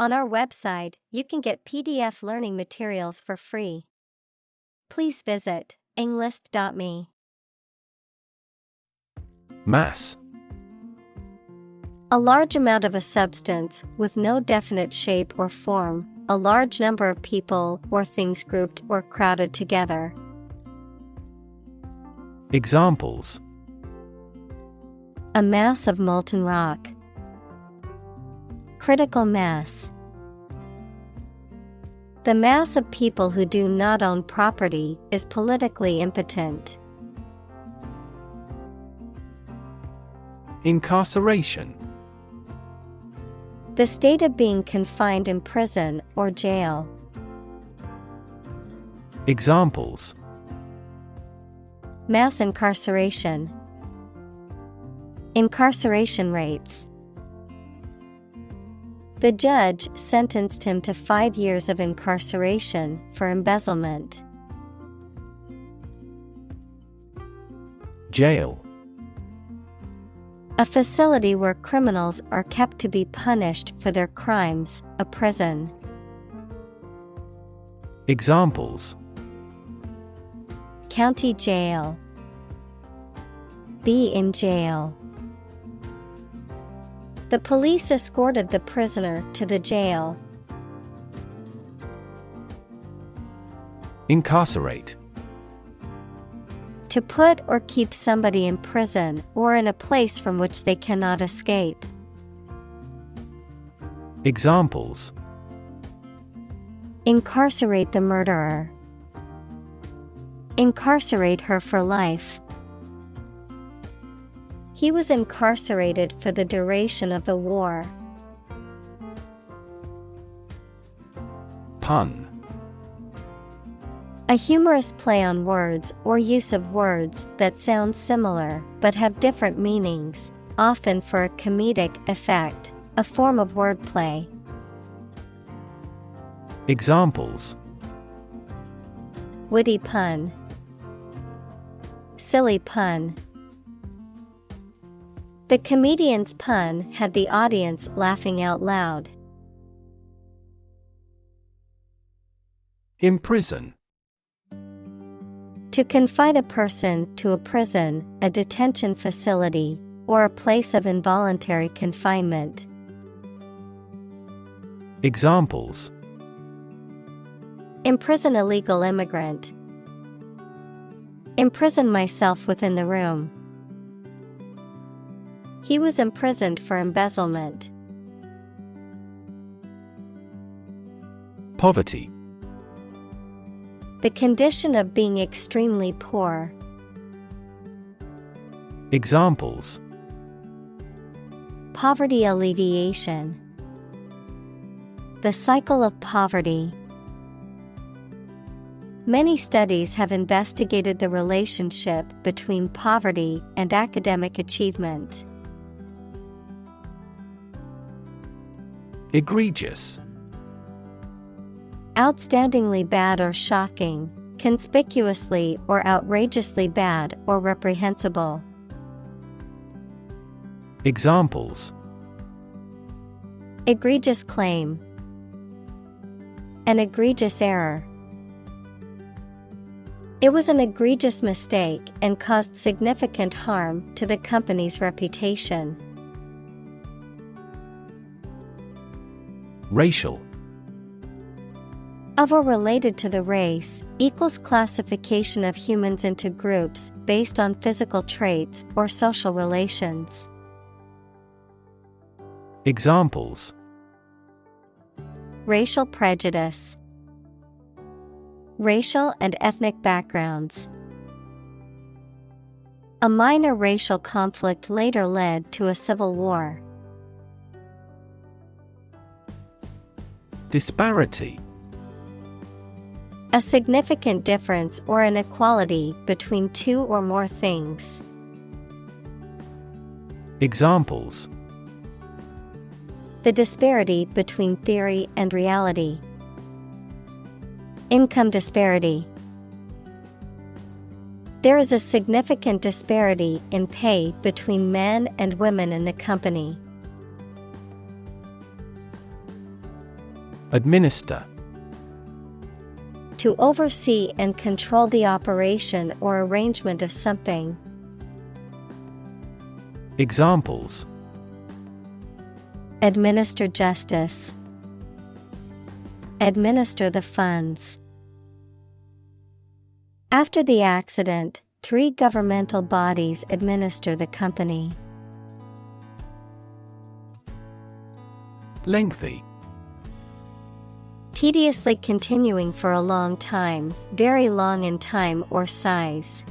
On our website, you can get PDF learning materials for free. Please visit englist.me. Mass. A large amount of a substance with no definite shape or form, a large number of people or things grouped or crowded together. Examples: A mass of molten rock. Critical mass. The mass of people who do not own property is politically impotent. Incarceration. The state of being confined in prison or jail. Examples: Mass incarceration. Incarceration rates. The judge sentenced him to 5 years of incarceration for embezzlement. Jail. A facility where criminals are kept to be punished for their crimes, a prison. Examples: County jail. Be in jail. The police escorted the prisoner to the jail. Incarcerate. To put or keep somebody in prison or in a place from which they cannot escape. Examples: Incarcerate the murderer. Incarcerate her for life. He was incarcerated for the duration of the war. Pun. A humorous play on words or use of words that sound similar but have different meanings, often for a comedic effect, a form of wordplay. Examples: Witty pun. Silly pun. The comedian's pun had the audience laughing out loud. Imprison. To confine a person to a prison, a detention facility, or a place of involuntary confinement. Examples: Imprison illegal immigrant. Imprison myself within the room. He was imprisoned for embezzlement. Poverty. The condition of being extremely poor. Examples: Poverty alleviation. The cycle of poverty. Many studies have investigated the relationship between poverty and academic achievement. Egregious. Outstandingly bad or shocking, conspicuously or outrageously bad or reprehensible. Examples: Egregious claim. An egregious error. It was an egregious mistake and caused significant harm to the company's reputation. Racial. Of or related to the race, equals classification of humans into groups based on physical traits or social relations. Examples: Racial prejudice. Racial and ethnic backgrounds. A minor racial conflict later led to a civil war. Disparity. A significant difference or inequality between two or more things. Examples: The disparity between theory and reality. Income disparity. There is a significant disparity in pay between men and women in the company. Administer. To oversee and control the operation or arrangement of something. Examples: Administer justice. Administer the funds. After the accident, 3 governmental bodies administer the company. Lengthy. Tediously continuing for a long time, very long in time or size.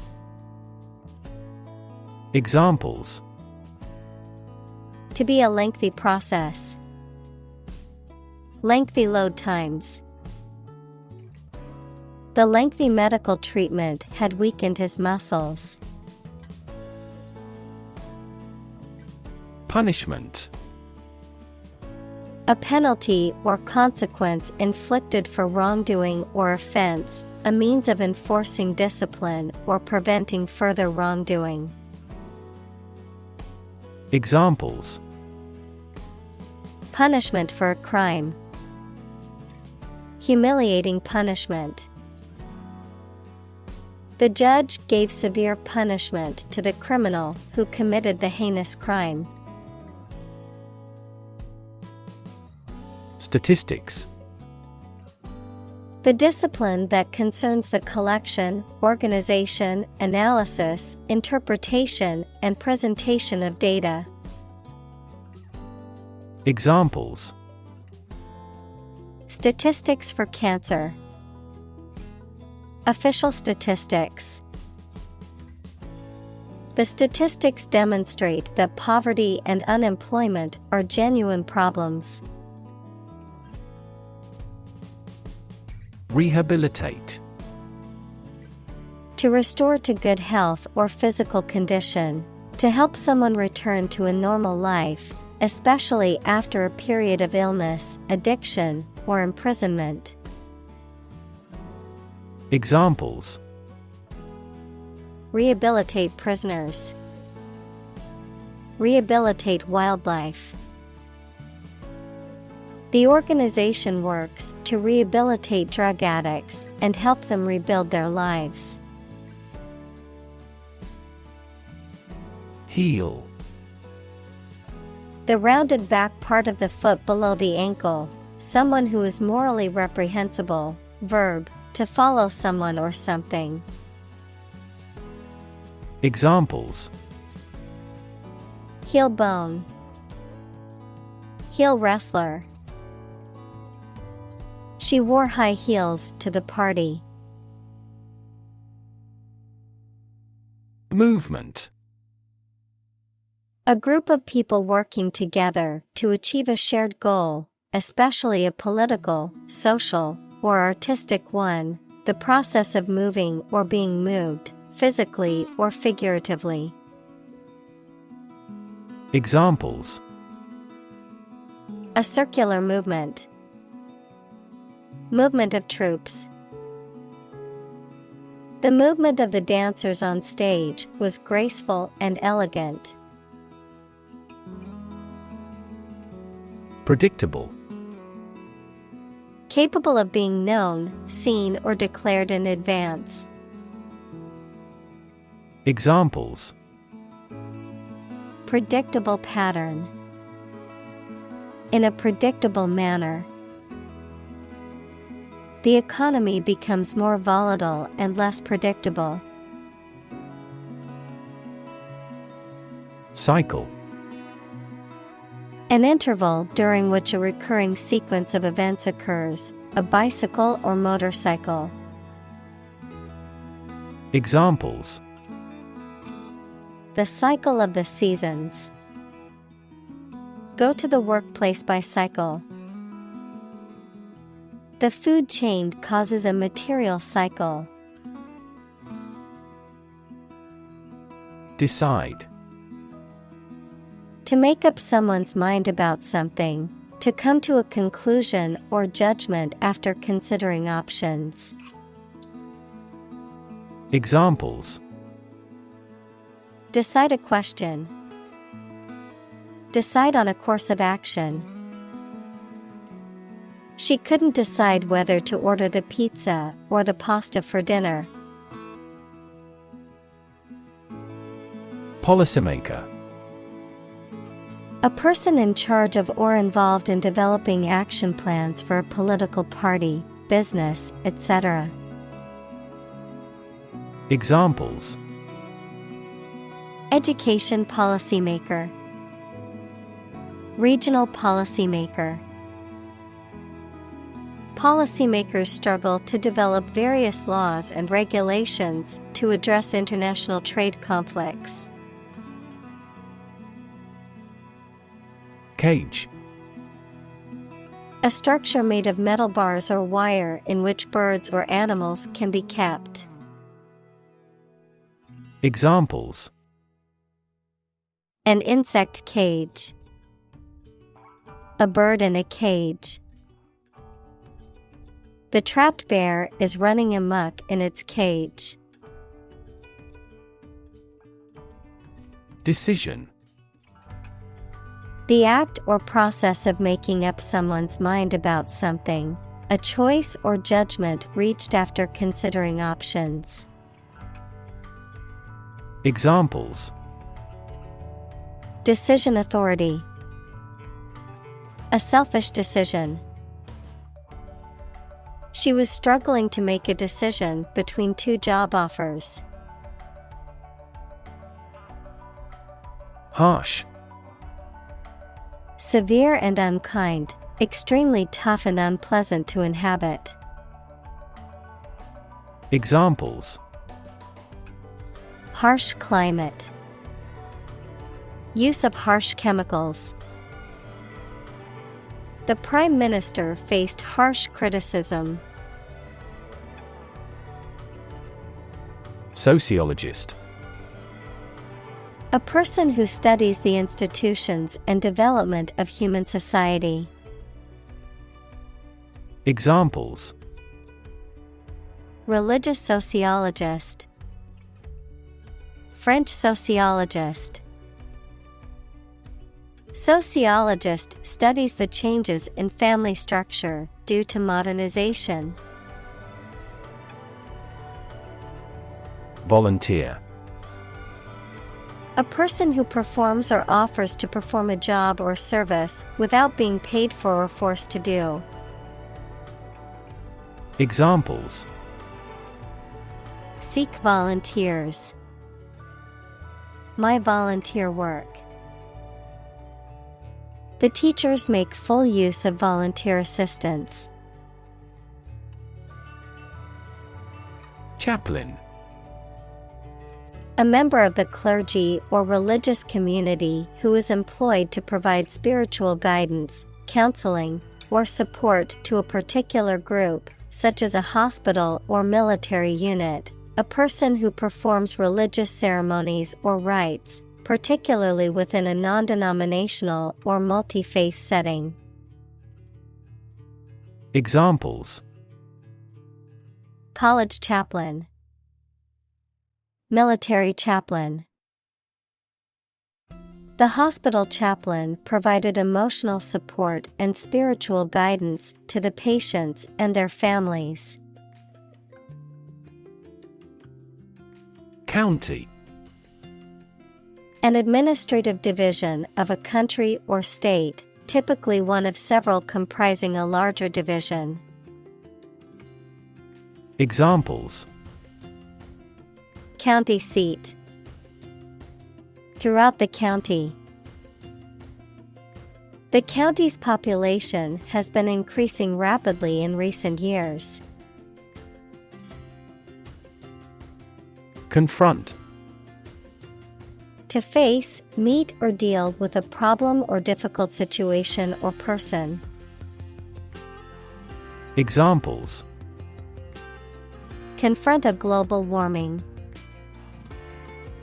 Examples: To be a lengthy process. Lengthy load times. The lengthy medical treatment had weakened his muscles. Punishment. A penalty or consequence inflicted for wrongdoing or offense, a means of enforcing discipline or preventing further wrongdoing. Examples: Punishment for a crime. Humiliating punishment. The judge gave severe punishment to the criminal who committed the heinous crime. Statistics. The discipline that concerns the collection, organization, analysis, interpretation, and presentation of data. Examples: Statistics for cancer. Official statistics. The statistics demonstrate that poverty and unemployment are genuine problems. Rehabilitate. To restore to good health or physical condition. To help someone return to a normal life, especially after a period of illness, addiction, or imprisonment. Examples: Rehabilitate prisoners. Rehabilitate wildlife. The organization works to rehabilitate drug addicts and help them rebuild their lives. Heel. The rounded back part of the foot below the ankle, someone who is morally reprehensible. Verb, to follow someone or something. Examples: Heel bone. Heel wrestler. She wore high heels to the party. Movement. A group of people working together to achieve a shared goal, especially a political, social, or artistic one, the process of moving or being moved, physically or figuratively. Examples: A circular movement. Movement of troops. The movement of the dancers on stage was graceful and elegant. Predictable. Capable of being known, seen, or declared in advance. Examples: Predictable pattern. In a predictable manner. The economy becomes more volatile and less predictable. Cycle. An interval during which a recurring sequence of events occurs, a bicycle or motorcycle. Examples: The cycle of the seasons. Go to the workplace by cycle. The food chain causes a material cycle. Decide. To make up someone's mind about something, to come to a conclusion or judgment after considering options. Examples: Decide a question. Decide on a course of action. She couldn't decide whether to order the pizza or the pasta for dinner. Policymaker. A person in charge of or involved in developing action plans for a political party, business, etc. Examples: education policymaker, regional policymaker. Policymakers struggle to develop various laws and regulations to address international trade conflicts. Cage. A structure made of metal bars or wire in which birds or animals can be kept. Examples: an insect cage, a bird in a cage. The trapped bear is running amok in its cage. Decision. The act or process of making up someone's mind about something, a choice or judgment reached after considering options. Examples: decision authority, a selfish decision. She was struggling to make a decision between two job offers. Harsh. Severe and unkind, extremely tough and unpleasant to inhabit. Examples: harsh climate, use of harsh chemicals. The Prime Minister faced harsh criticism. Sociologist. A person who studies the institutions and development of human society. Examples: religious sociologist, French sociologist. Sociologist studies the changes in family structure due to modernization. Volunteer. A person who performs or offers to perform a job or service without being paid for or forced to do. Examples: seek volunteers, my volunteer work. The teachers make full use of volunteer assistance. Chaplain. A member of the clergy or religious community who is employed to provide spiritual guidance, counseling, or support to a particular group, such as a hospital or military unit. A person who performs religious ceremonies or rites, particularly within a non-denominational or multi-faith setting. Examples: college chaplain, military chaplain. The hospital chaplain provided emotional support and spiritual guidance to the patients and their families. County. An administrative division of a country or state, typically one of several comprising a larger division. Examples: county seat, throughout the county. The county's population has been increasing rapidly in recent years. Confront. To face, meet, or deal with a problem or difficult situation or person. Examples: confront a global warming,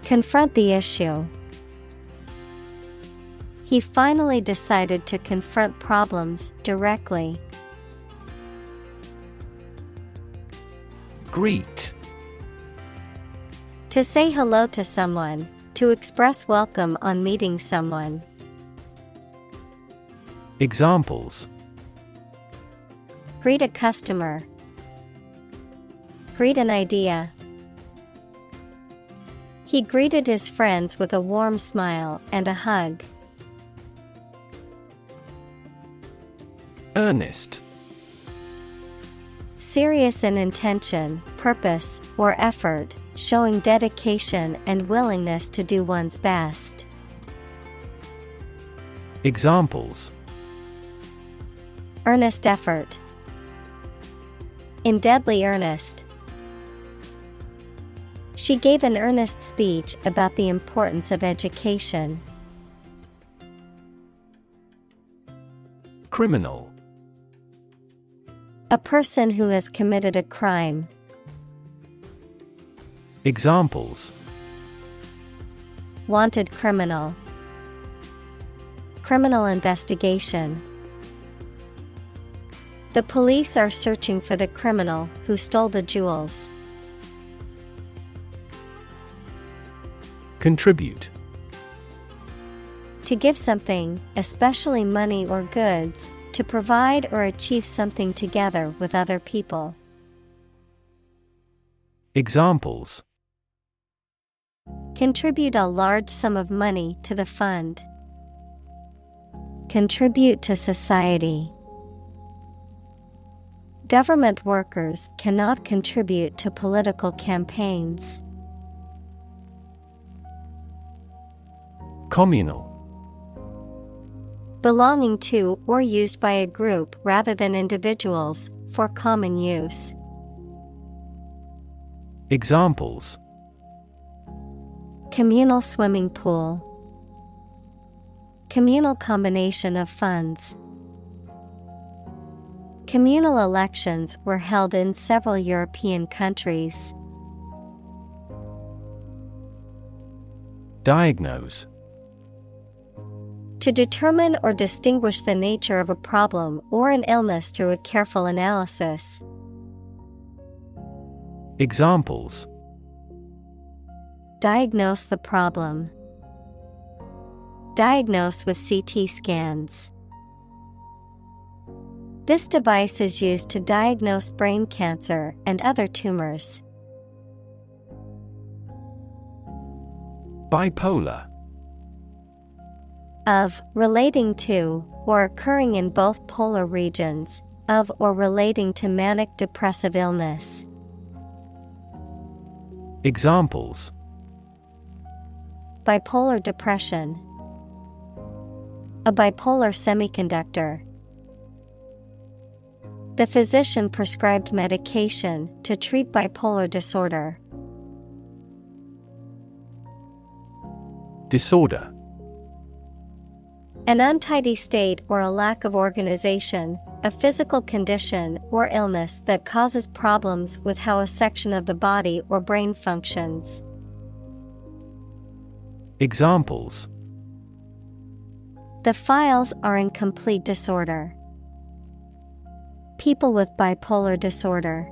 confront the issue. He finally decided to confront problems directly. Greet. To say hello to someone, to express welcome on meeting someone. Examples: Greet a customer. Greet an idea. He greeted his friends with a warm smile and a hug. Earnest. Serious in intention, purpose, or effort, showing dedication and willingness to do one's best. Examples: Earnest effort. In deadly earnest. She gave an earnest speech about the importance of education. Criminal. A person who has committed a crime. Examples: Wanted criminal. Criminal investigation. The police are searching for the criminal who stole the jewels. Contribute. To give something, especially money or goods, to provide or achieve something together with other people. Examples: Contribute a large sum of money to the fund. Contribute to society. Government workers cannot contribute to political campaigns. Communal. Belonging to or used by a group rather than individuals, for common use. Examples: Communal swimming pool. Communal combination of funds. Communal elections were held in several European countries. Diagnose. To determine or distinguish the nature of a problem or an illness through a careful analysis. Examples: Diagnose the problem. Diagnose with CT scans. This device is used to diagnose brain cancer and other tumors. Bipolar. Of, relating to, or occurring in both polar regions, of or relating to manic depressive illness. Examples: Bipolar depression. A bipolar semiconductor. The physician prescribed medication to treat bipolar disorder. Disorder. An untidy state or a lack of organization, a physical condition or illness that causes problems with how a section of the body or brain functions. Examples: The files are in complete disorder. People with bipolar disorder.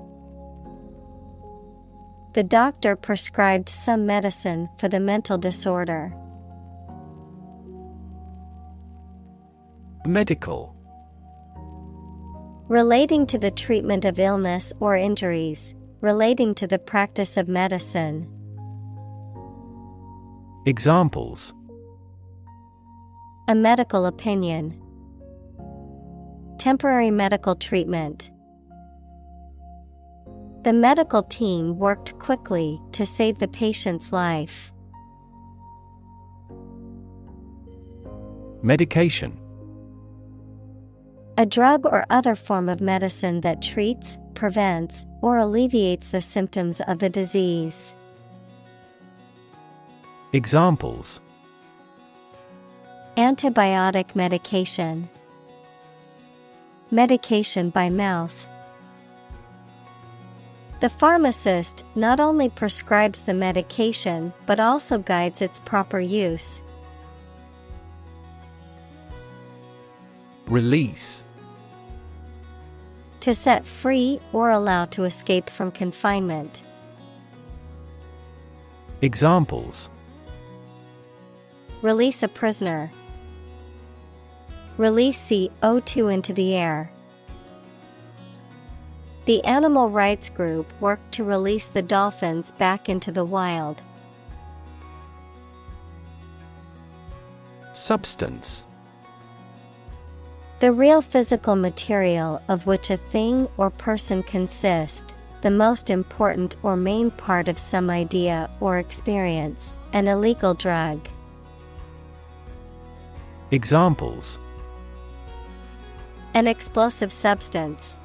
The doctor prescribed some medicine for the mental disorder. Medical. Relating to the treatment of illness or injuries, relating to the practice of medicine. Examples: A medical opinion. Temporary medical treatment. The medical team worked quickly to save the patient's life. Medication. A drug or other form of medicine that treats, prevents, or alleviates the symptoms of the disease. Examples: Antibiotic medication. Medication by mouth. The pharmacist not only prescribes the medication but also guides its proper use. Release. To set free or allow to escape from confinement. Examples: Release a prisoner. Release CO2 into the air. The animal rights group worked to release the dolphins back into the wild. Substance. The real physical material of which a thing or person consists, the most important or main part of some idea or experience, an illegal drug. Examples. An explosive substance.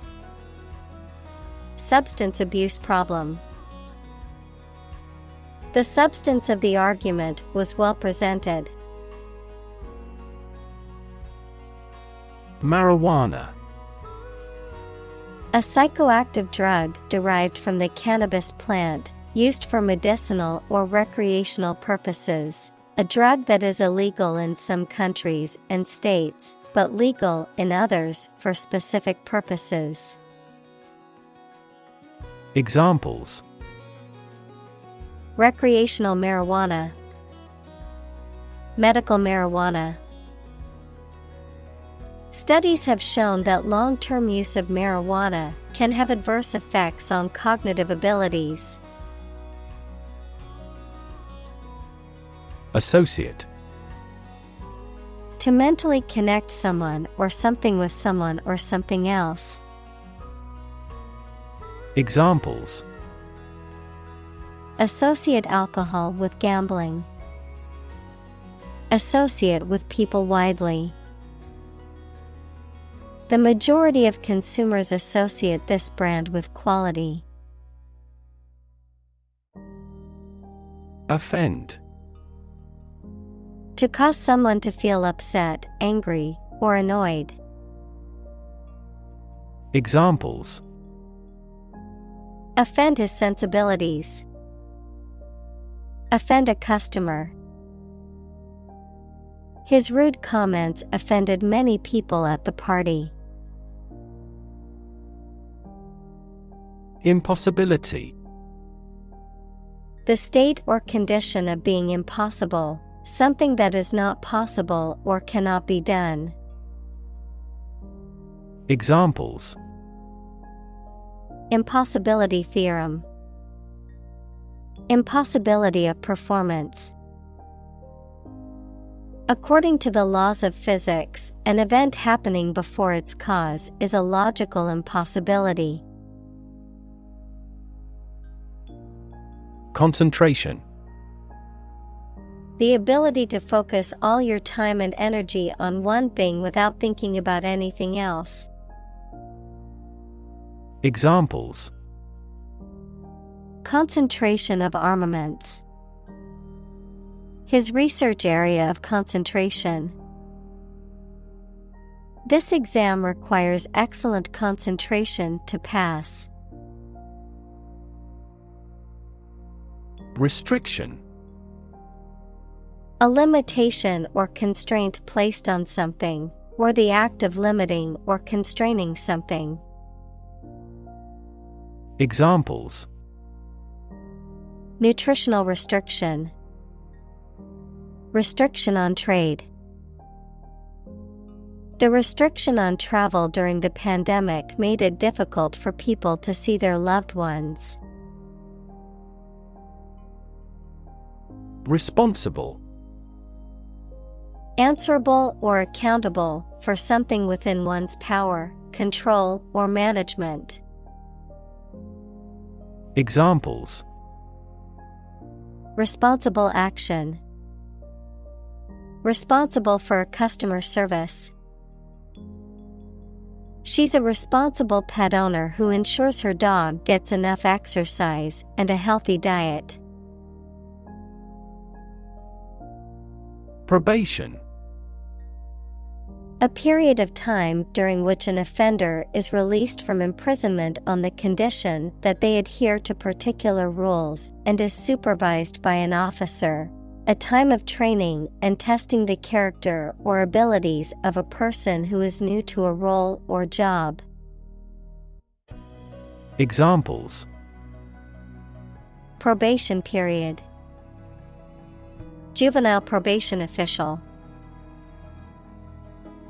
Substance abuse problem. The substance of the argument was well presented. Marijuana. A psychoactive drug derived from the cannabis plant, used for medicinal or recreational purposes. A drug that is illegal in some countries and states, but legal in others for specific purposes. Examples. Recreational marijuana. Medical marijuana. Studies have shown that long-term use of marijuana can have adverse effects on cognitive abilities. Associate. To mentally connect someone or something with someone or something else. Examples. Associate alcohol with gambling. Associate with people widely. The majority of consumers associate this brand with quality. Offend. To cause someone to feel upset, angry, or annoyed. Examples. Offend his sensibilities. Offend a customer. His rude comments offended many people at the party. Impossibility. The state or condition of being impossible, something that is not possible or cannot be done. Examples. Impossibility theorem. Impossibility of performance. According to the laws of physics, an event happening before its cause is a logical impossibility. Concentration. The ability to focus all your time and energy on one thing without thinking about anything else. Examples. Concentration of armaments. His research area of concentration. This exam requires excellent concentration to pass. Restriction. A limitation or constraint placed on something, or the act of limiting or constraining something. Examples. Nutritional restriction. Restriction on trade. The restriction on travel during the pandemic made it difficult for people to see their loved ones. Responsible. Answerable or accountable for something within one's power, control, or management. Examples. Responsible action. Responsible for customer service. She's a responsible pet owner who ensures her dog gets enough exercise and a healthy diet. Probation. A period of time during which an offender is released from imprisonment on the condition that they adhere to particular rules and is supervised by an officer. A time of training and testing the character or abilities of a person who is new to a role or job. Examples. Probation period. Juvenile probation official.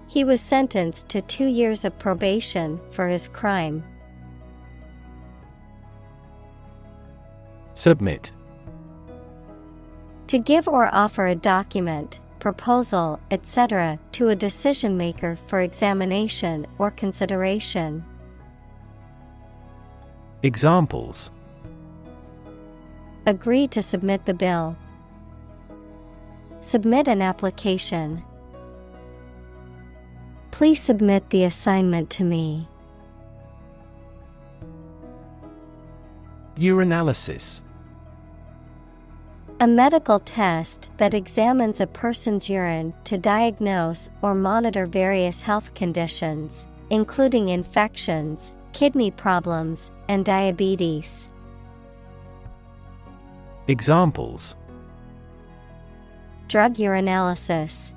He was sentenced to 2 years of probation for his crime. Submit. To give or offer a document, proposal, etc. to a decision maker for examination or consideration. Examples: Agree to submit the bill. Submit an application. Please submit the assignment to me. Urinalysis. A medical test that examines a person's urine to diagnose or monitor various health conditions, including infections, kidney problems, and diabetes. Examples: Drug urinalysis.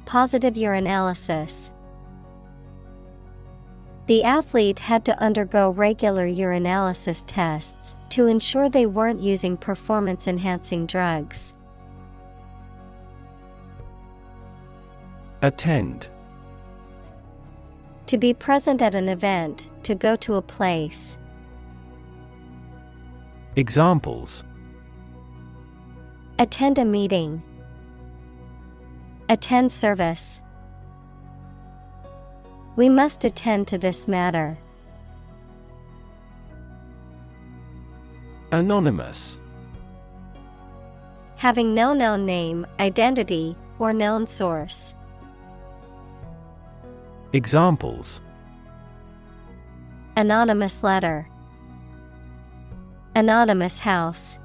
Positive urinalysis. The athlete had to undergo regular urinalysis tests to ensure they weren't using performance-enhancing drugs. Attend. To be present at an event, to go to a place. Examples: Attend a meeting. Attend service. We must attend to this matter. Anonymous. Having no known name, identity, or known source. Examples: Anonymous letter. Anonymous house.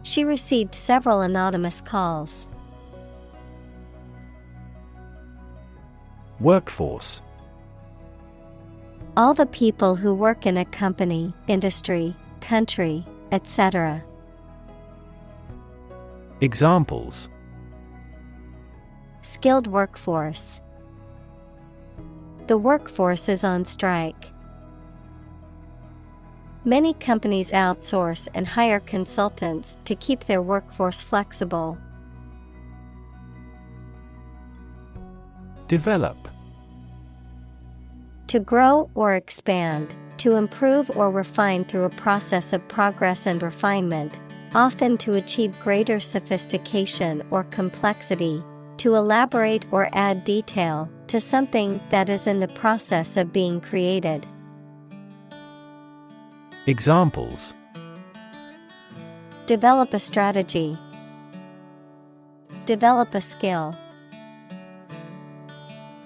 She received several anonymous calls. Workforce. All the people who work in a company, industry, country, etc. Examples: Skilled workforce. The workforce is on strike. Many companies outsource and hire consultants to keep their workforce flexible. Develop. To grow or expand, to improve or refine through a process of progress and refinement, often to achieve greater sophistication or complexity, to elaborate or add detail to something that is in the process of being created. Examples: Develop a strategy. Develop a skill.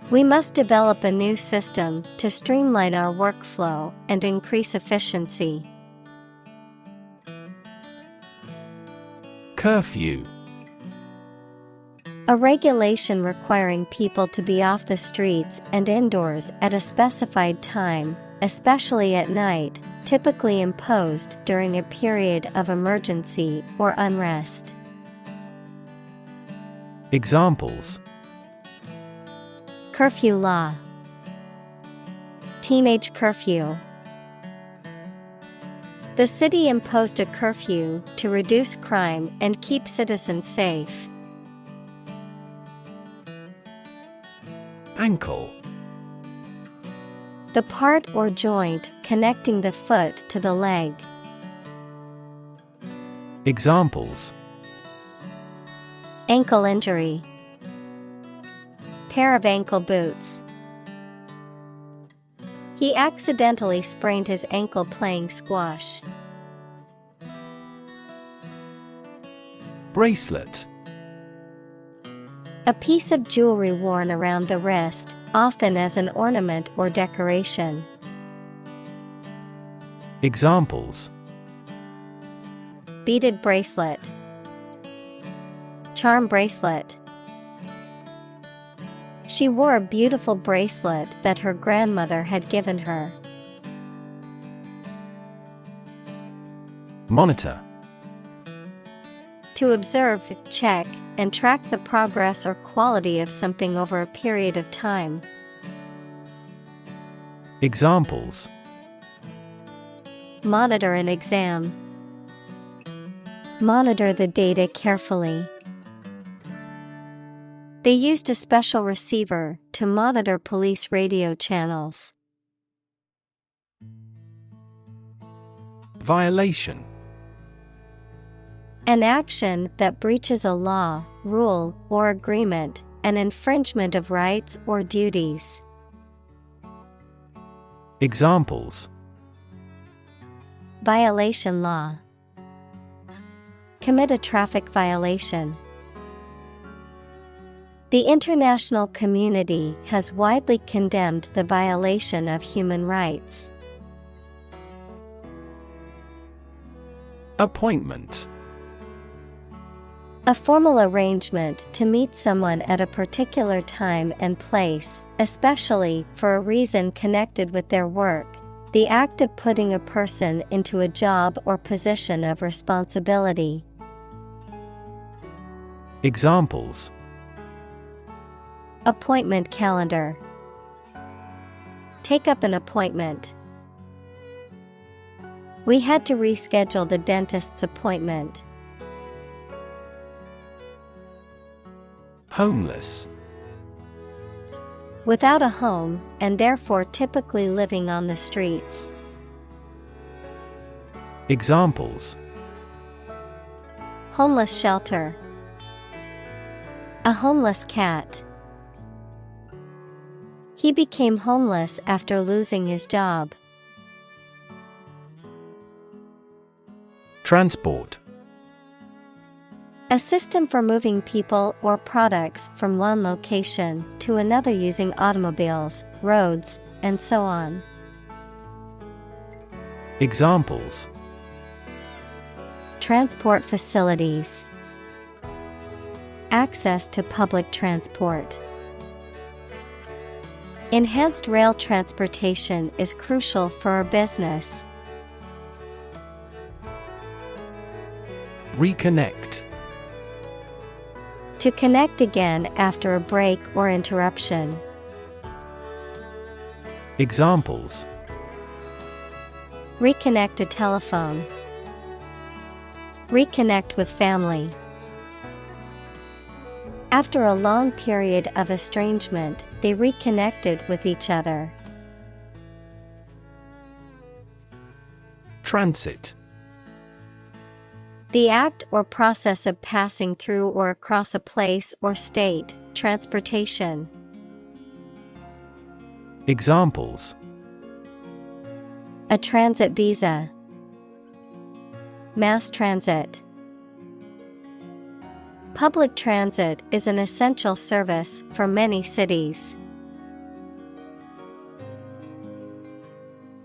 We must develop a new system to streamline our workflow and increase efficiency. Curfew. A regulation requiring people to be off the streets and indoors at a specified time, especially at night, typically imposed during a period of emergency or unrest. Examples: Curfew law. Teenage curfew. The city imposed a curfew to reduce crime and keep citizens safe. Ankle. The part or joint connecting the foot to the leg. Examples: Ankle injury. Pair of ankle boots. He accidentally sprained his ankle playing squash. Bracelet. A piece of jewelry worn around the wrist, often as an ornament or decoration. Examples: Beaded bracelet. Charm bracelet. She wore a beautiful bracelet that her grandmother had given her. Monitor. To observe, check, and track the progress or quality of something over a period of time. Examples: Monitor an exam. Monitor the data carefully. They used a special receiver to monitor police radio channels. Violation. An action that breaches a law, rule, or agreement, an infringement of rights or duties. Examples: Violation law. Commit a traffic violation. The international community has widely condemned the violation of human rights. Appointment. A formal arrangement to meet someone at a particular time and place, especially for a reason connected with their work. The act of putting a person into a job or position of responsibility. Examples: Appointment calendar. Take up an appointment. We had to reschedule the dentist's appointment. Homeless. Without a home, and therefore typically living on the streets. Examples: Homeless shelter. A homeless cat. He became homeless after losing his job. Transport. A system for moving people or products from one location to another using automobiles, roads, and so on. Examples: Transport facilities. Access to public transport. Enhanced rail transportation is crucial for our business. Reconnect. To connect again after a break or interruption. Examples: Reconnect a telephone. Reconnect with family. After a long period of estrangement, they reconnected with each other. Transit. The act or process of passing through or across a place or state, transportation. Examples: A transit visa. Mass transit. Public transit is an essential service for many cities.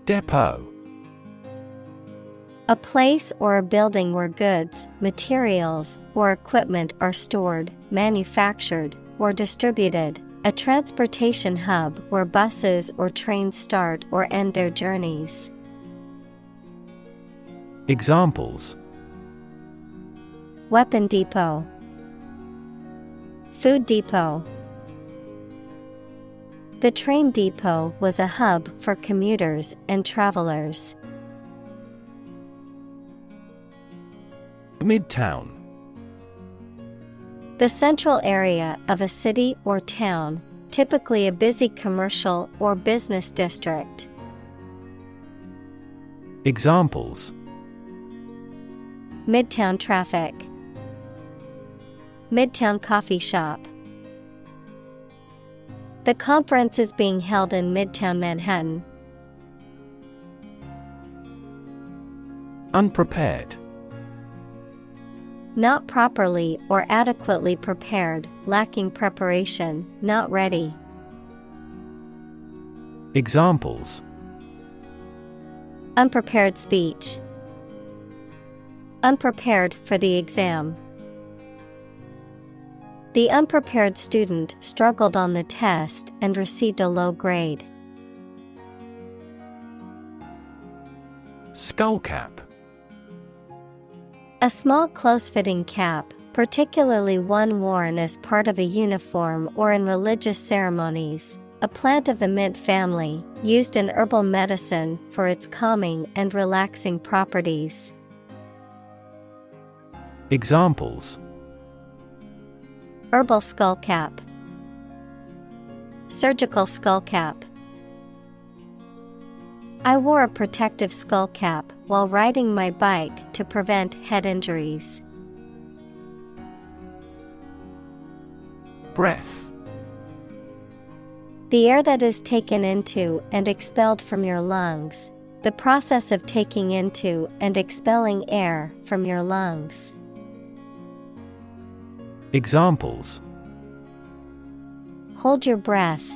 Depot. A place or a building where goods, materials, or equipment are stored, manufactured, or distributed. A transportation hub where buses or trains start or end their journeys. Examples: Weapon depot. Food depot. The train depot was a hub for commuters and travelers. Midtown. The central area of a city or town, typically a busy commercial or business district. Examples: Midtown traffic. Midtown coffee shop. The conference is being held in Midtown Manhattan. Unprepared. Not properly or adequately prepared, lacking preparation, not ready. Examples: Unprepared speech. Unprepared for the exam. The unprepared student struggled on the test and received a low grade. Skullcap. A small close-fitting cap, particularly one worn as part of a uniform or in religious ceremonies. A plant of the mint family, used in herbal medicine for its calming and relaxing properties. Examples: Herbal skullcap. Surgical skullcap. I wore a protective skull cap while riding my bike to prevent head injuries. Breath. The air that is taken into and expelled from your lungs. The process of taking into and expelling air from your lungs. Examples: Hold your breath.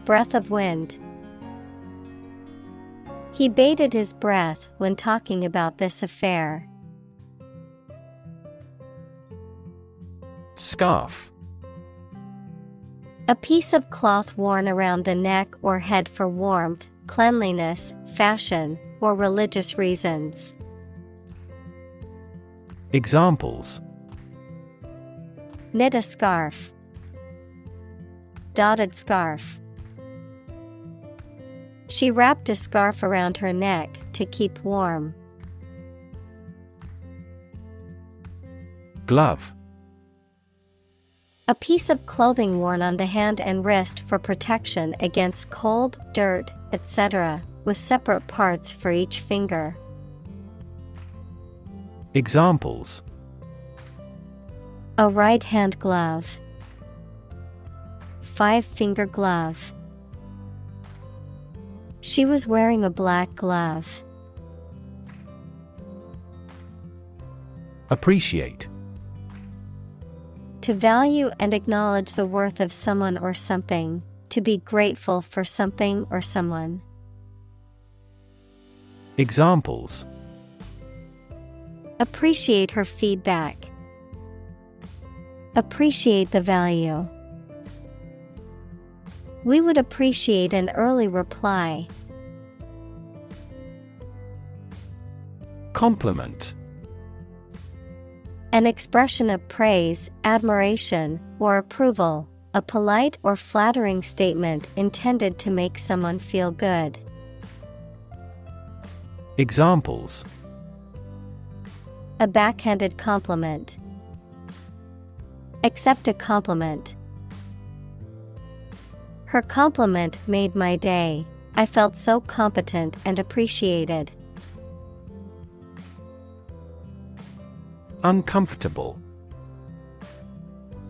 Breath of wind. He bated his breath when talking about this affair. Scarf. A piece of cloth worn around the neck or head for warmth, cleanliness, fashion, or religious reasons. Examples: Knit a scarf. Dotted scarf. She wrapped a scarf around her neck to keep warm. Glove. A piece of clothing worn on the hand and wrist for protection against cold, dirt, etc., with separate parts for each finger. Examples: A right-hand glove. 5-finger glove. She was wearing a black glove. Appreciate. To value and acknowledge the worth of someone or something, to be grateful for something or someone. Examples: Appreciate her feedback. Appreciate the value. We would appreciate an early reply. Compliment. An expression of praise, admiration, or approval, a polite or flattering statement intended to make someone feel good. Examples: A backhanded compliment. Accept a compliment. Her compliment made my day. I felt so competent and appreciated. Uncomfortable.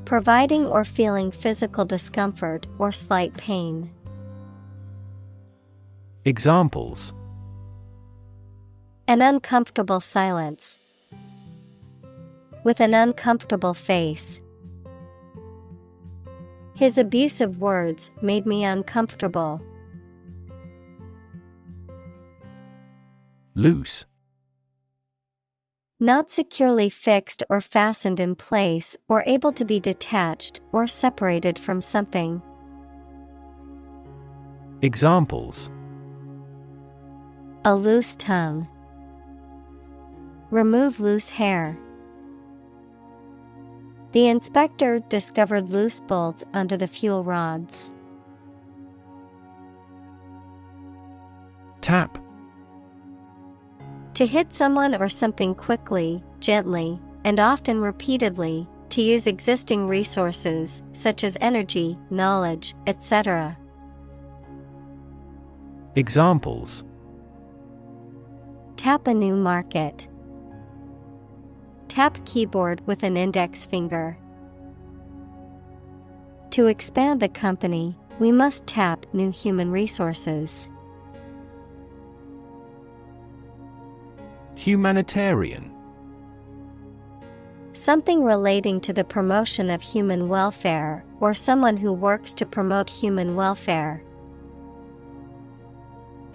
Providing or feeling physical discomfort or slight pain. Examples: An uncomfortable silence. With an uncomfortable face. His abusive words made me uncomfortable. Loose. Not securely fixed or fastened in place or able to be detached or separated from something. Examples: A loose tongue. Remove loose hair. The inspector discovered loose bolts under the fuel rods. Tap. To hit someone or something quickly, gently, and often repeatedly, to use existing resources, such as energy, knowledge, etc. Examples: Tap a new market. Tap keyboard with an index finger. To expand the company, we must tap new human resources. Humanitarian. Something relating to the promotion of human welfare, or someone who works to promote human welfare.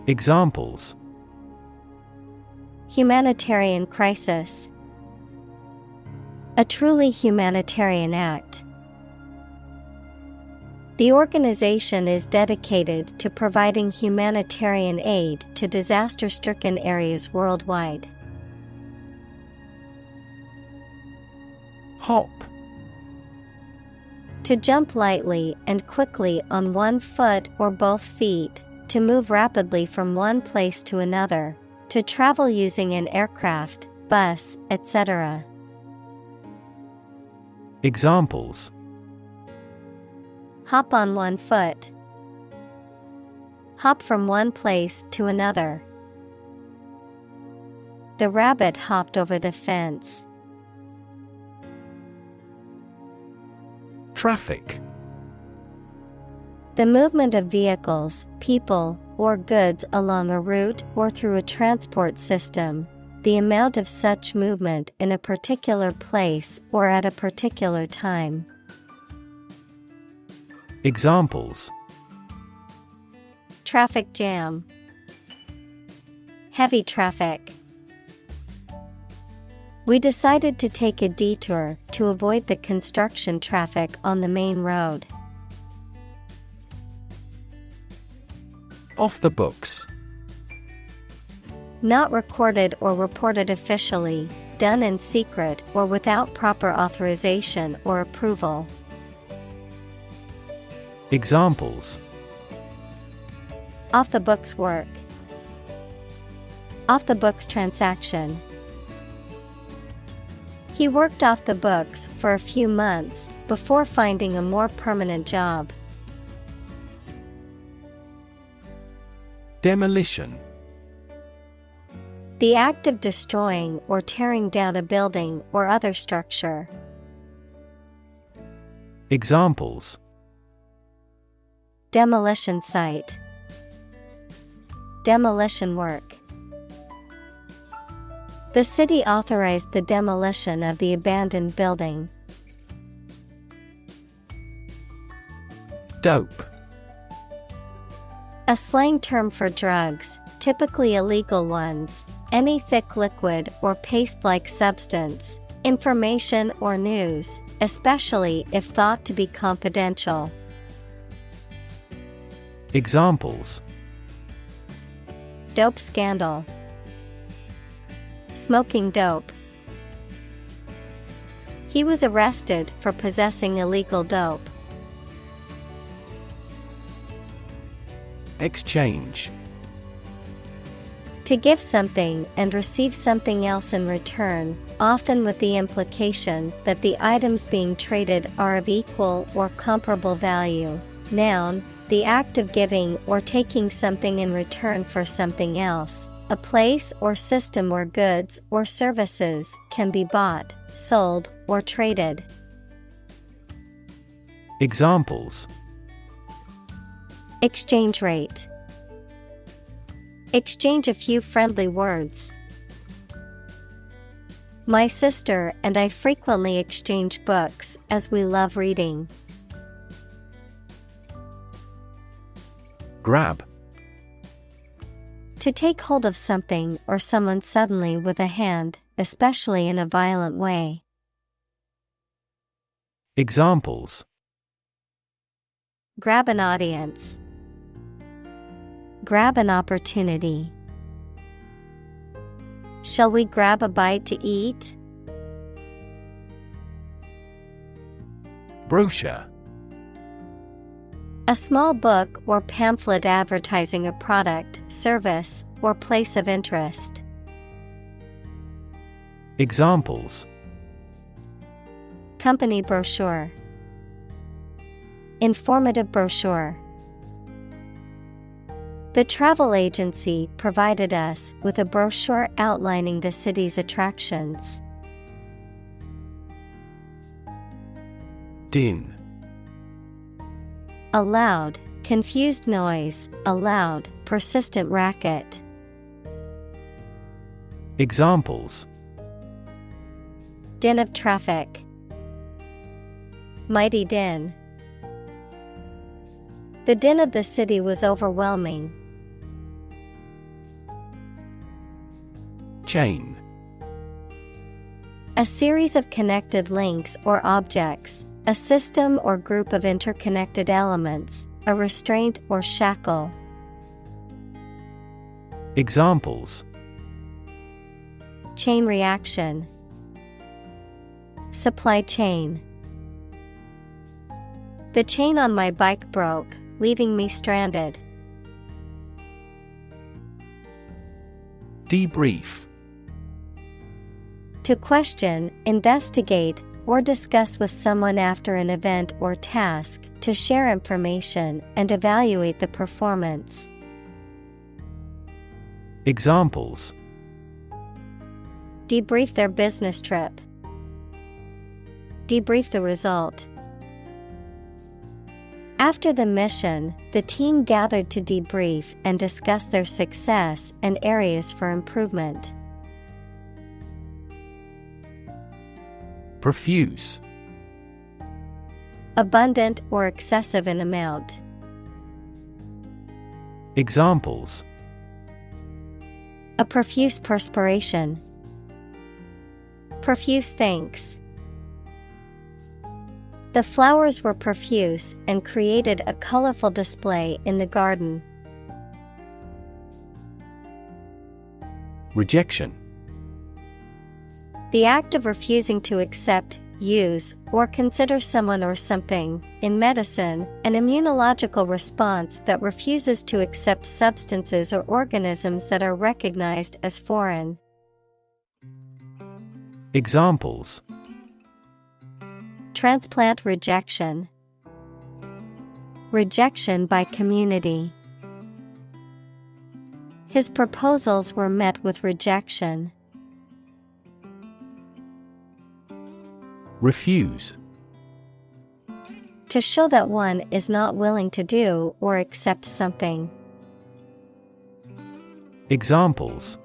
Examples: Humanitarian crisis. A truly humanitarian act. The organization is dedicated to providing humanitarian aid to disaster-stricken areas worldwide. Hop. To jump lightly and quickly on one foot or both feet, to move rapidly from one place to another, to travel using an aircraft, bus, etc. Examples: Hop on one foot. Hop from one place to another. The rabbit hopped over the fence. Traffic. The movement of vehicles, people, or goods along a route or through a transport system. The amount of such movement in a particular place or at a particular time. Examples: traffic jam, heavy traffic. We decided to take a detour to avoid the construction traffic on the main road. Off the books. Not recorded or reported officially, done in secret or without proper authorization or approval. Examples: off the books work, off the books transaction. He worked off the books for a few months before finding a more permanent job. Demolition. The act of destroying or tearing down a building or other structure. Examples: demolition site, demolition work. The city authorized the demolition of the abandoned building. Dope. A slang term for drugs, typically illegal ones. Any thick liquid or paste-like substance, information or news, especially if thought to be confidential. Examples: dope scandal, smoking dope. He was arrested for possessing illegal dope. Exchange. To give something and receive something else in return, often with the implication that the items being traded are of equal or comparable value. Noun, the act of giving or taking something in return for something else, a place or system where goods or services can be bought, sold, or traded. Examples: exchange rate. Exchange a few friendly words. My sister and I frequently exchange books as we love reading. Grab. To take hold of something or someone suddenly with a hand, especially in a violent way. Examples: grab an audience, grab an opportunity. Shall we grab a bite to eat? Brochure. A small book or pamphlet advertising a product, service, or place of interest. Examples: company brochure, informative brochure. The travel agency provided us with a brochure outlining the city's attractions. Din. A loud, confused noise, a loud, persistent racket. Examples: din of traffic, mighty din. The din of the city was overwhelming. Chain. A series of connected links or objects, a system or group of interconnected elements, a restraint or shackle. Examples: chain reaction, supply chain. The chain on my bike broke, leaving me stranded. Debrief. To question, investigate, or discuss with someone after an event or task, to share information and evaluate the performance. Examples: debrief their business trip. Debrief the result. After the mission, the team gathered to debrief and discuss their success and areas for improvement. Profuse. Abundant or excessive in amount. Examples: a profuse perspiration. Profuse thanks. The flowers were profuse and created a colorful display in the garden. Rejection. The act of refusing to accept, use, or consider someone or something. In medicine, an immunological response that refuses to accept substances or organisms that are recognized as foreign. Examples: transplant rejection. Rejection by community. His proposals were met with rejection. Refuse. To show that one is not willing to do or accept something. Examples: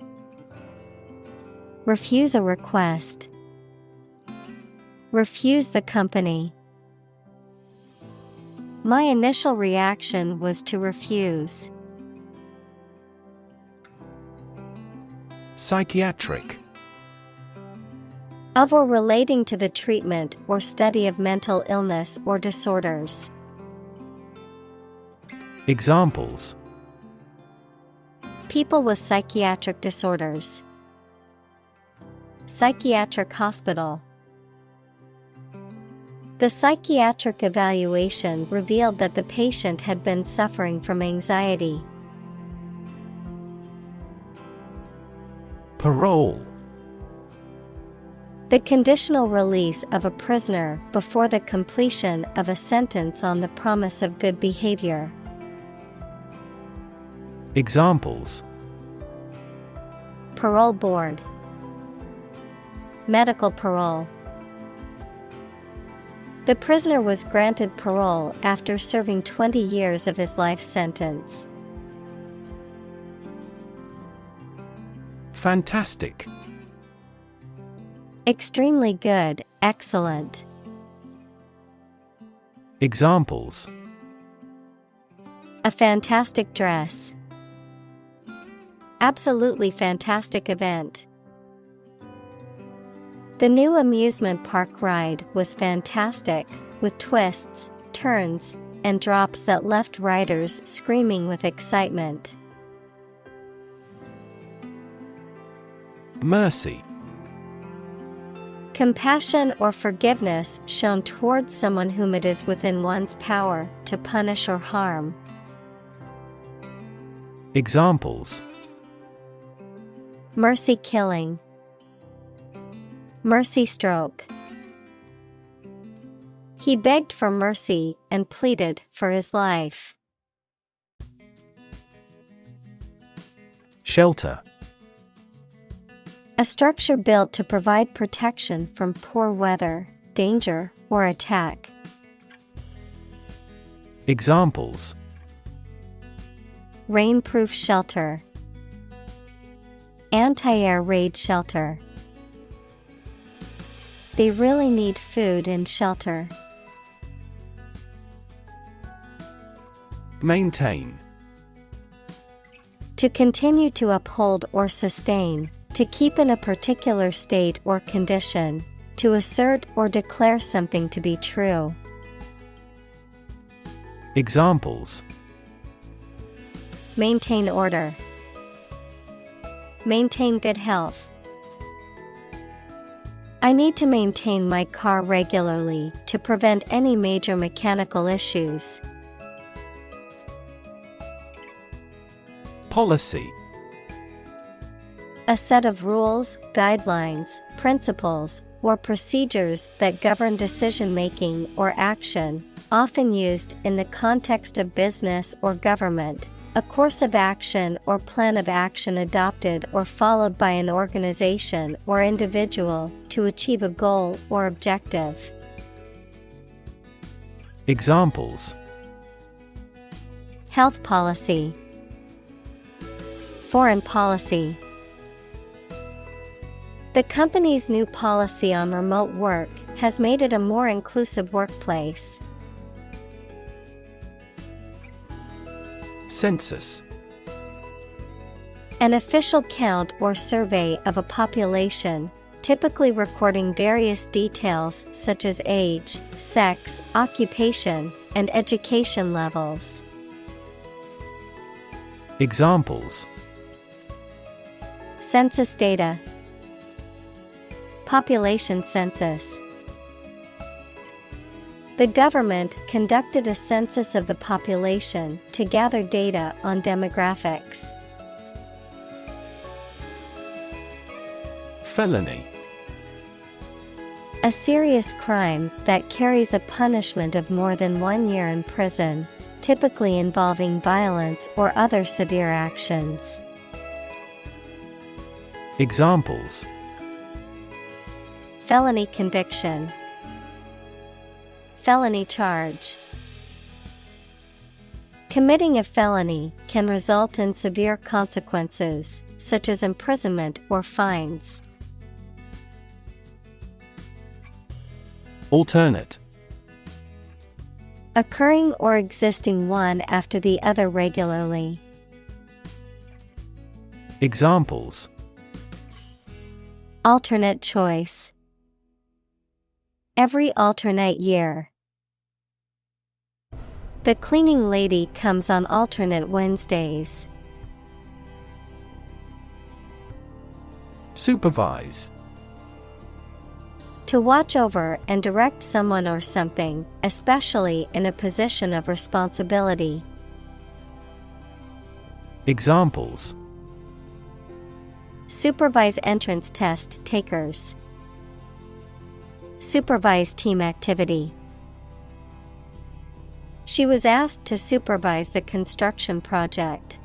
refuse a request. Refuse the company. My initial reaction was to refuse. Psychiatric. Of or relating to the treatment or study of mental illness or disorders. Examples: people with psychiatric disorders. Psychiatric hospital. The psychiatric evaluation revealed that the patient had been suffering from anxiety. Parole. The conditional release of a prisoner before the completion of a sentence on the promise of good behavior. Examples: parole board. Medical parole. The prisoner was granted parole after serving 20 years of his life sentence. Fantastic. Extremely good, excellent. Examples: a fantastic dress. Absolutely fantastic event. The new amusement park ride was fantastic, with twists, turns, and drops that left riders screaming with excitement. Mercy. Compassion or forgiveness shown towards someone whom it is within one's power to punish or harm. Examples: mercy killing. Mercy stroke. He begged for mercy and pleaded for his life. Shelter. A structure built to provide protection from poor weather, danger, or attack. Examples: rainproof shelter. Anti-air raid shelter. They really need food and shelter. Maintain. To continue to uphold or sustain, to keep in a particular state or condition, to assert or declare something to be true. Examples: maintain order. Maintain good health. I need to maintain my car regularly to prevent any major mechanical issues. Policy. A set of rules, guidelines, principles, or procedures that govern decision-making or action, often used in the context of business or government, A course of action or plan of action adopted or followed by an organization or individual to achieve a goal or objective. Examples: Health policy, foreign policy. The company's new policy on remote work has made it a more inclusive workplace. Census. An official count or survey of a population, typically recording various details such as age, sex, occupation, and education levels. Examples: Census data, population census. The government conducted a census of the population to gather data on demographics. Felony. A serious crime that carries a punishment of more than 1 year in prison, typically involving violence or other severe actions. Examples: Felony conviction, felony charge. Committing a felony can result in severe consequences, such as imprisonment or fines. Alternate. Occurring or existing one after the other regularly. Examples: Alternate choice, every alternate year. The cleaning lady comes on alternate Wednesdays. Supervise. To watch over and direct someone or something, especially in a position of responsibility. Examples: Supervise entrance test takers. Supervise team activity. She was asked to supervise the construction project.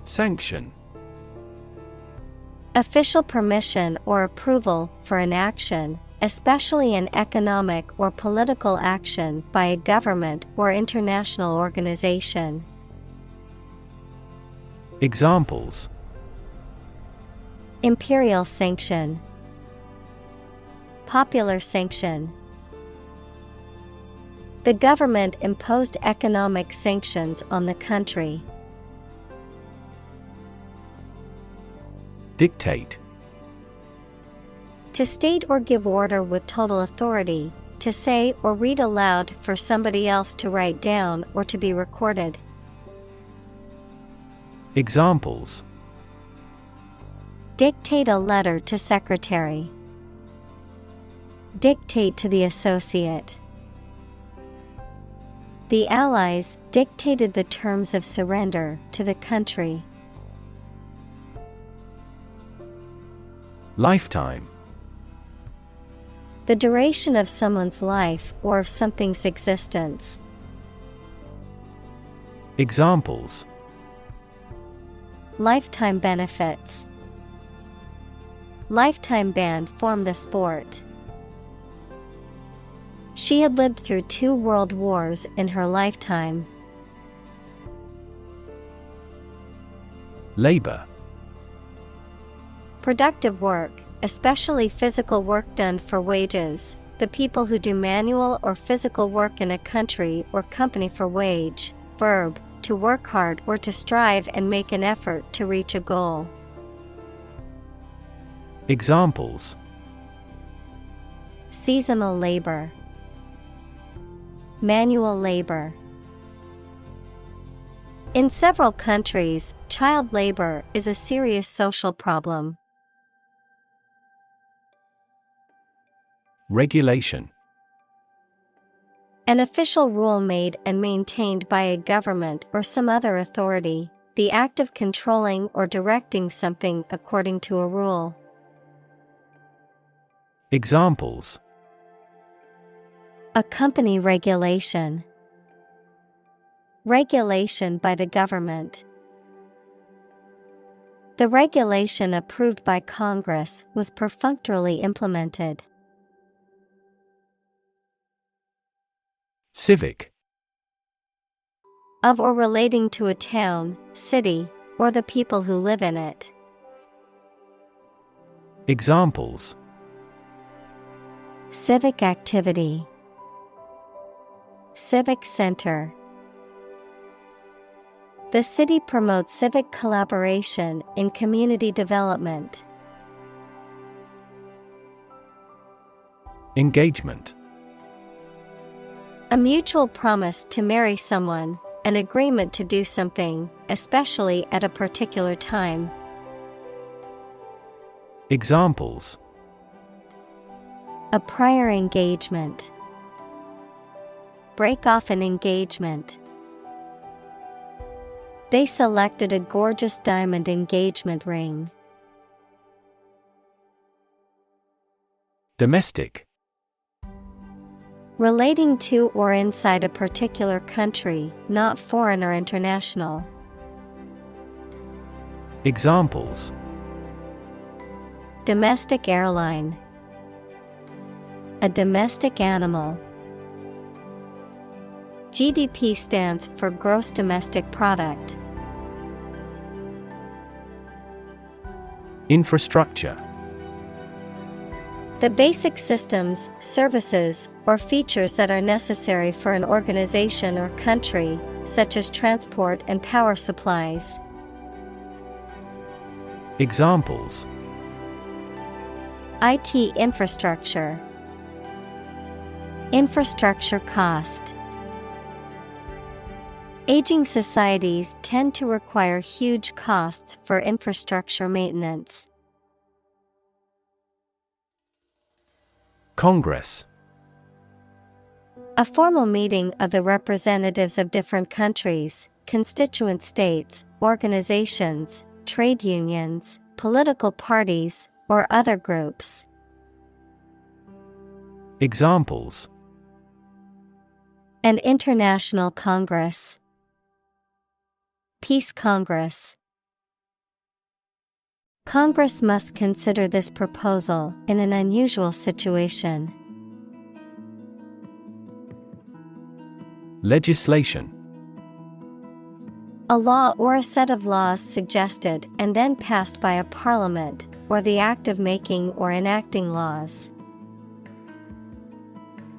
Sanction. Official permission or approval for an action, especially an economic or political action by a government or international organization. Examples: Imperial sanction, popular sanction. The government imposed economic sanctions on the country. Dictate. To state or give order with total authority, to say or read aloud for somebody else to write down or to be recorded. Examples: Dictate a letter to secretary. Dictate to the associate. The Allies dictated the terms of surrender to the country. Lifetime. The duration of someone's life or of something's existence. Examples: Lifetime benefits. Lifetime ban formed the sport. She had lived through 2 world wars in her lifetime. Labor. Productive work, especially physical work done for wages, the people who do manual or physical work in a country or company for wage. Verb, to work hard or to strive and make an effort to reach a goal. Examples: Seasonal labor, manual labor. In several countries, child labor is a serious social problem. Regulation. An official rule made and maintained by a government or some other authority, the act of controlling or directing something according to a rule. Examples: A company regulation. Regulation by the government. The regulation approved by Congress was perfunctorily implemented. Civic. Of or relating to a town, city, or the people who live in it. Examples: Civic activity. Civic center. The city promotes civic collaboration in community development. Engagement. A mutual promise to marry someone, an agreement to do something, especially at a particular time. Examples: A prior engagement. Break off an engagement. They selected a gorgeous diamond engagement ring. Domestic. Relating to or inside a particular country, not foreign or international. Examples: Domestic airline. A domestic animal. GDP stands for gross domestic product. Infrastructure. The basic systems, services, or features that are necessary for an organization or country, such as transport and power supplies. Examples: IT infrastructure. Infrastructure cost. Aging societies tend to require huge costs for infrastructure maintenance. Congress. A formal meeting of the representatives of different countries, constituent states, organizations, trade unions, political parties, or other groups. Examples: An international congress. Peace Congress. Congress must consider this proposal in an unusual situation. Legislation. A law or a set of laws suggested and then passed by a parliament, or the act of making or enacting laws.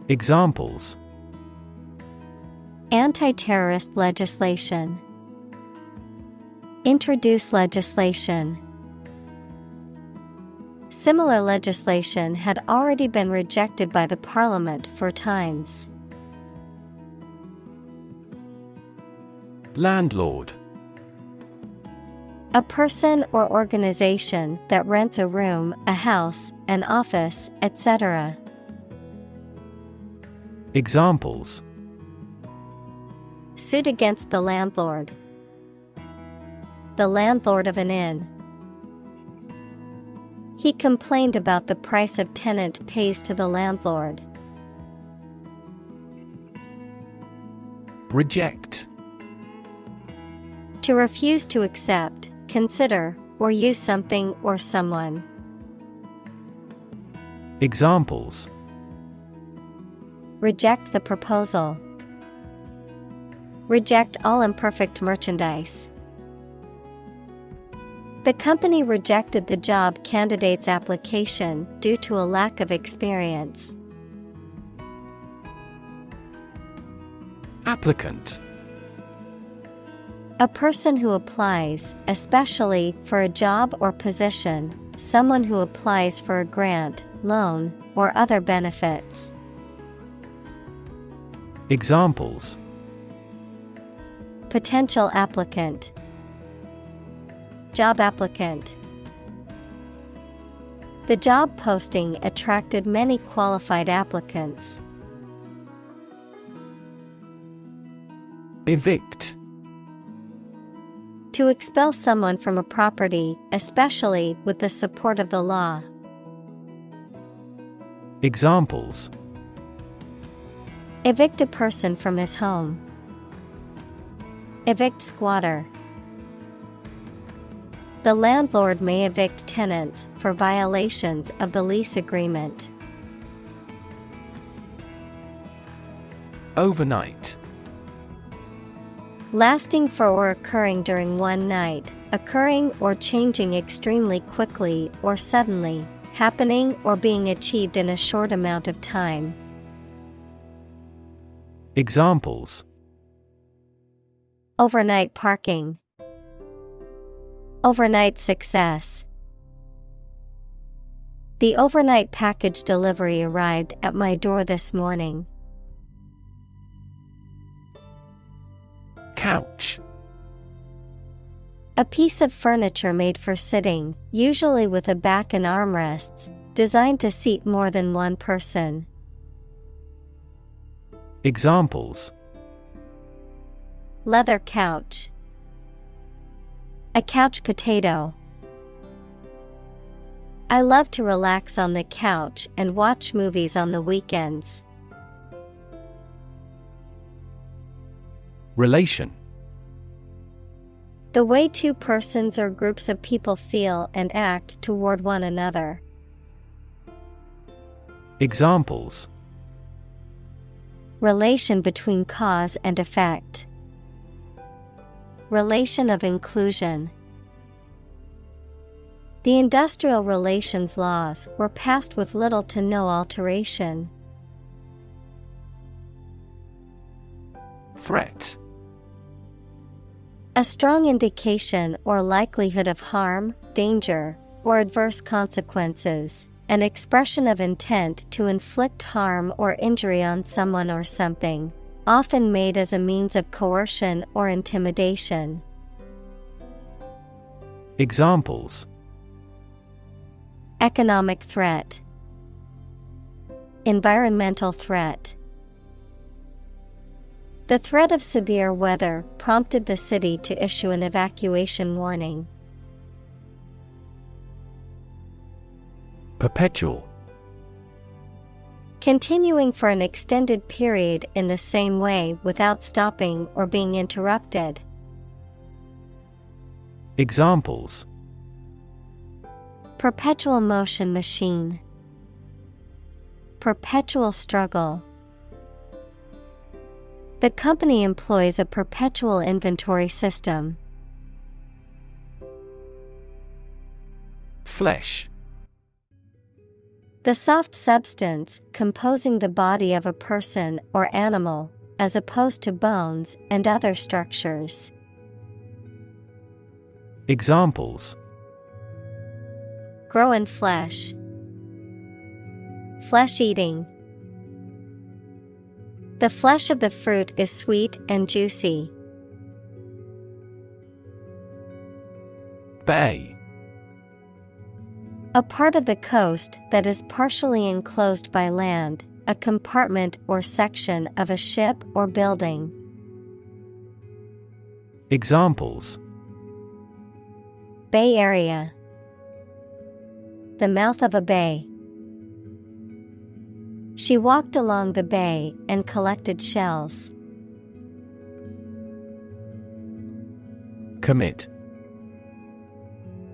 Examples: Anti-terrorist legislation. Introduce legislation. Similar legislation had already been rejected by the Parliament 4 times. Landlord. A person or organization that rents a room, a house, an office, etc. Examples: Suit against the landlord. The landlord of an inn. He complained about the price a tenant pays to the landlord. Reject. To refuse to accept, consider, or use something or someone. Examples: Reject the proposal. Reject all imperfect merchandise. The company rejected the job candidate's application due to a lack of experience. Applicant. A person who applies, especially for a job or position, someone who applies for a grant, loan, or other benefits. Examples: Potential applicant. Job applicant. The job posting attracted many qualified applicants. Evict. To expel someone from a property, especially with the support of the law. Examples: Evict a person from his home. Evict squatter. The landlord may evict tenants for violations of the lease agreement. Overnight. Lasting for or occurring during one night, occurring or changing extremely quickly or suddenly, happening or being achieved in a short amount of time. Examples: Overnight parking. Overnight success. The overnight package delivery arrived at my door this morning. Couch. A piece of furniture made for sitting, usually with a back and armrests, designed to seat more than one person. Examples: Leather couch. A couch potato. I love to relax on the couch and watch movies on the weekends. Relation. The way two persons or groups of people feel and act toward one another. Examples: Relation between cause and effect. Relation of inclusion. The industrial relations laws were passed with little to no alteration. Threat. A strong indication or likelihood of harm, danger, or adverse consequences, an expression of intent to inflict harm or injury on someone or something, often made as a means of coercion or intimidation. Examples: Economic threat. Environmental threat. The threat of severe weather prompted the city to issue an evacuation warning. Perpetual. Continuing for an extended period in the same way without stopping or being interrupted. Examples: Perpetual motion machine. Perpetual struggle. The company employs a perpetual inventory system. Flesh. The soft substance composing the body of a person or animal, as opposed to bones and other structures. Examples: Grow in flesh. Flesh eating. The flesh of the fruit is sweet and juicy. Bay. A part of the coast that is partially enclosed by land, a compartment or section of a ship or building. Examples: Bay Area. The mouth of a bay. She walked along the bay and collected shells. Commit.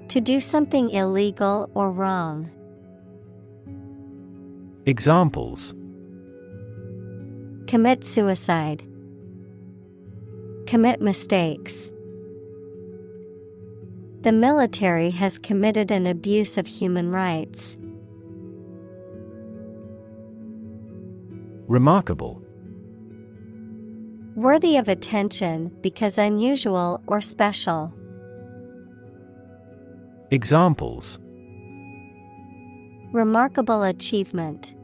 To do something illegal or wrong. Examples: Commit suicide. Commit mistakes. The military has committed an abuse of human rights. Remarkable. Worthy of attention because unusual or special. Examples: Remarkable achievement.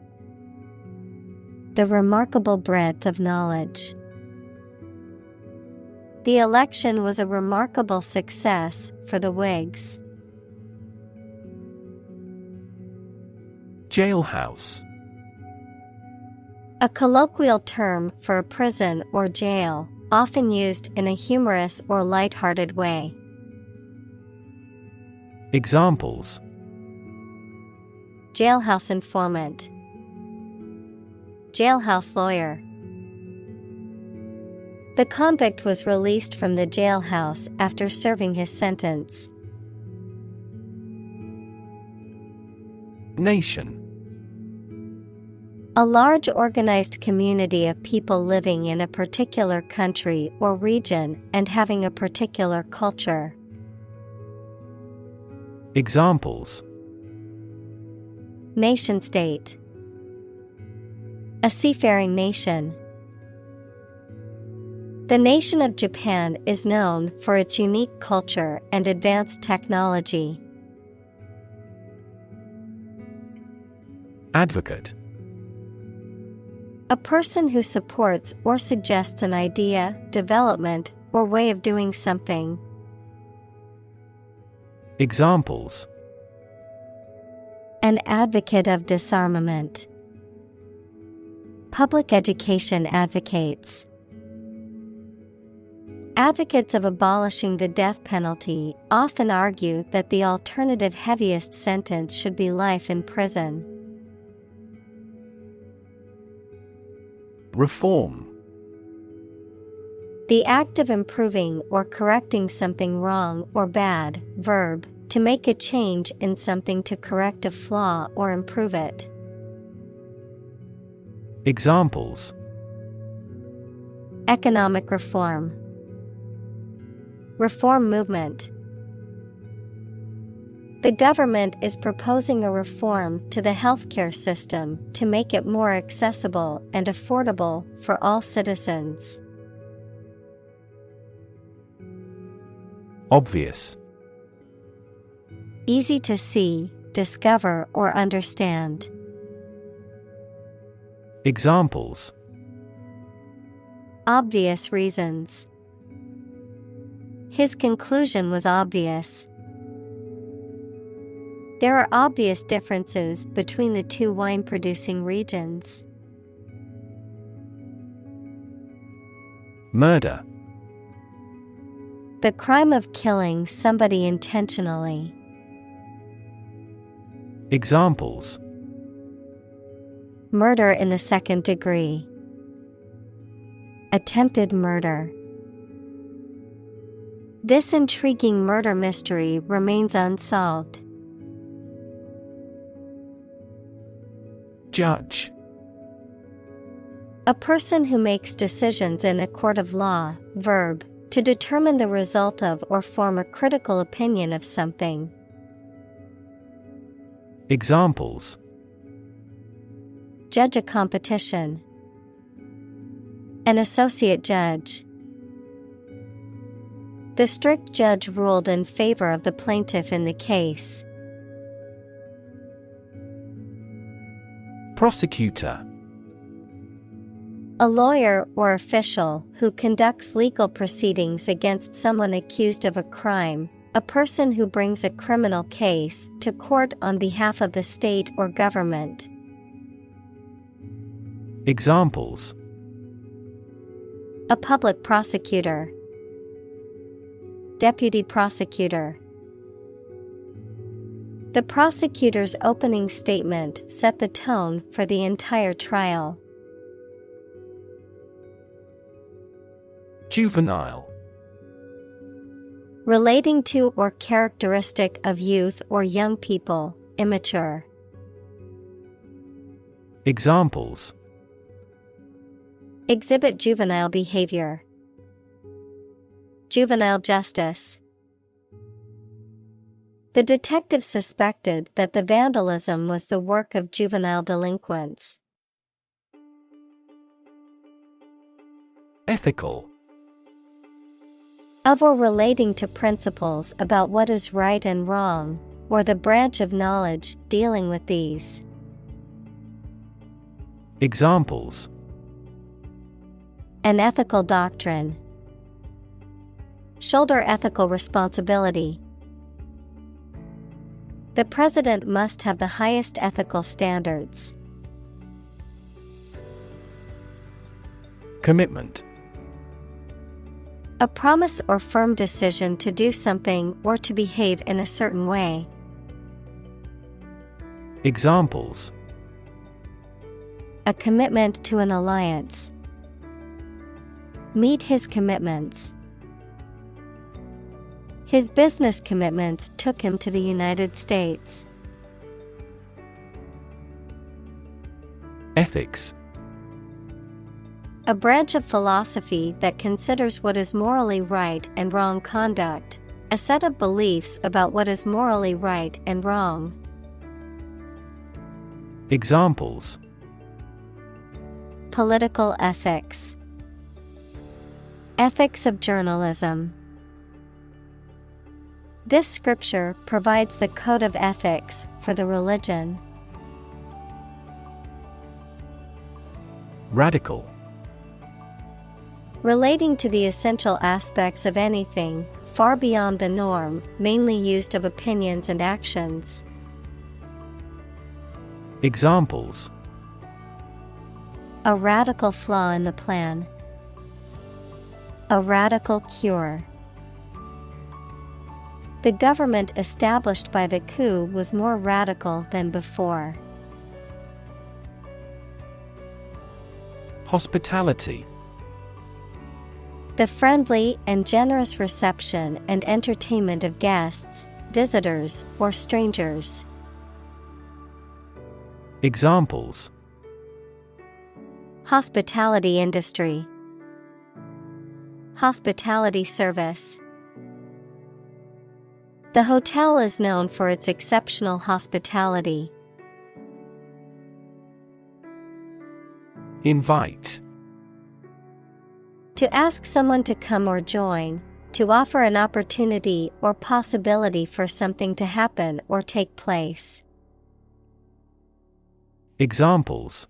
The remarkable breadth of knowledge. The election was a remarkable success for the Whigs. Jailhouse. A colloquial term for a prison or jail, often used in a humorous or light-hearted way. Examples: Jailhouse informant. Jailhouse lawyer. The convict was released from the jailhouse after serving his sentence. Nation. A large organized community of people living in a particular country or region and having a particular culture. Examples: Nation-state. A seafaring nation. The nation of Japan is known for its unique culture and advanced technology. Advocate. A person who supports or suggests an idea, development, or way of doing something. Examples: An advocate of disarmament. Public education advocates. Advocates of abolishing the death penalty often argue that the alternative heaviest sentence should be life in prison. Reform. The act of improving or correcting something wrong or bad. Verb, to make a change in something to correct a flaw or improve it. Examples: Economic reform. Reform movement. The government is proposing a reform to the healthcare system to make it more accessible and affordable for all citizens. Obvious. Easy to see, discover, or understand. Examples: Obvious reasons. His conclusion was obvious. There are obvious differences between the two wine-producing regions. Murder. The crime of killing somebody intentionally. Examples: Murder in the second degree. Attempted murder. This intriguing murder mystery remains unsolved. Judge. A person who makes decisions in a court of law. Verb, to determine the result of or form a critical opinion of something. Examples: Judge a competition. An associate judge. The strict judge ruled in favor of the plaintiff in the case. Prosecutor. A lawyer or official who conducts legal proceedings against someone accused of a crime, a person who brings a criminal case to court on behalf of the state or government. Examples: A public prosecutor. Deputy prosecutor. The prosecutor's opening statement set the tone for the entire trial. Juvenile. Relating to or characteristic of youth or young people, immature. Examples: Exhibit juvenile behavior. Juvenile justice. The detective suspected that the vandalism was the work of juvenile delinquents. Ethical. Of or relating to principles about what is right and wrong, or the branch of knowledge dealing with these. Examples: An ethical doctrine. Shoulder ethical responsibility. The president must have the highest ethical standards. Commitment. A promise or firm decision to do something or to behave in a certain way. Examples: A commitment to an alliance. Meet his commitments. His business commitments took him to the United States. Ethics. A branch of philosophy that considers what is morally right and wrong conduct, a set of beliefs about what is morally right and wrong. Examples: Political ethics. Ethics of journalism. This scripture provides the code of ethics for the religion. Radical. Relating to the essential aspects of anything, far beyond the norm, mainly used of opinions and actions. Examples: A radical flaw in the plan. A radical cure. The government established by the coup was more radical than before. Hospitality. The friendly and generous reception and entertainment of guests, visitors, or strangers. Examples: Hospitality industry. Hospitality service. The hotel is known for its exceptional hospitality. Invite. To ask someone to come or join, to offer an opportunity or possibility for something to happen or take place. Examples: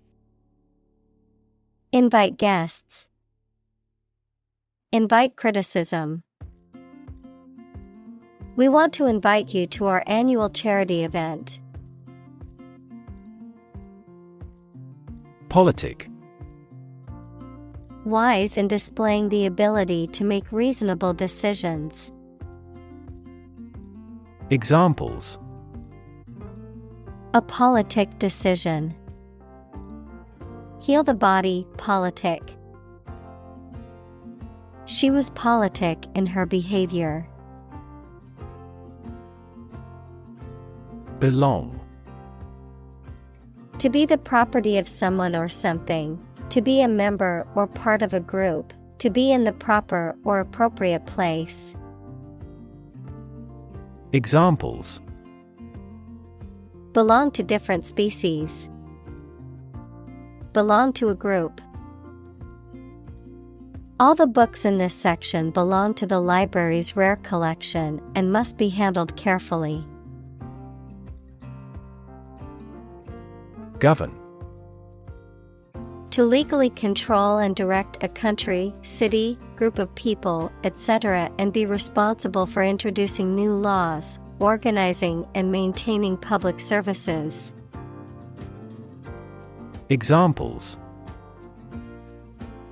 Invite guests. Invite criticism. We want to invite you to our annual charity event. Politic. Wise in displaying the ability to make reasonable decisions. Examples: A politic decision. Heal the body, politic. She was politic in her behavior. Belong. To be the property of someone or something, to be a member or part of a group, to be in the proper or appropriate place. Examples: Belong to different species. Belong to a group. All the books in this section belong to the library's rare collection and must be handled carefully. Govern. To legally control and direct a country, city, group of people, etc., and be responsible for introducing new laws, organizing and maintaining public services. Examples: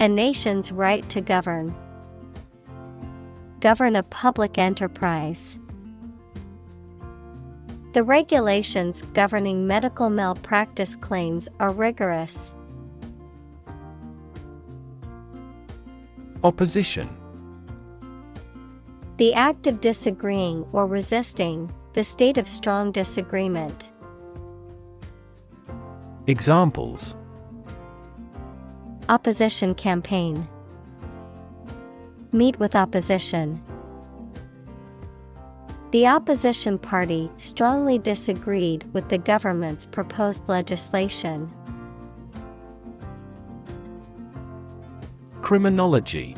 A nation's right to govern. Govern a public enterprise. The regulations governing medical malpractice claims are rigorous. Opposition. The act of disagreeing or resisting, the state of strong disagreement. Examples: Opposition campaign. Meet with opposition. The opposition party strongly disagreed with the government's proposed legislation. Criminology.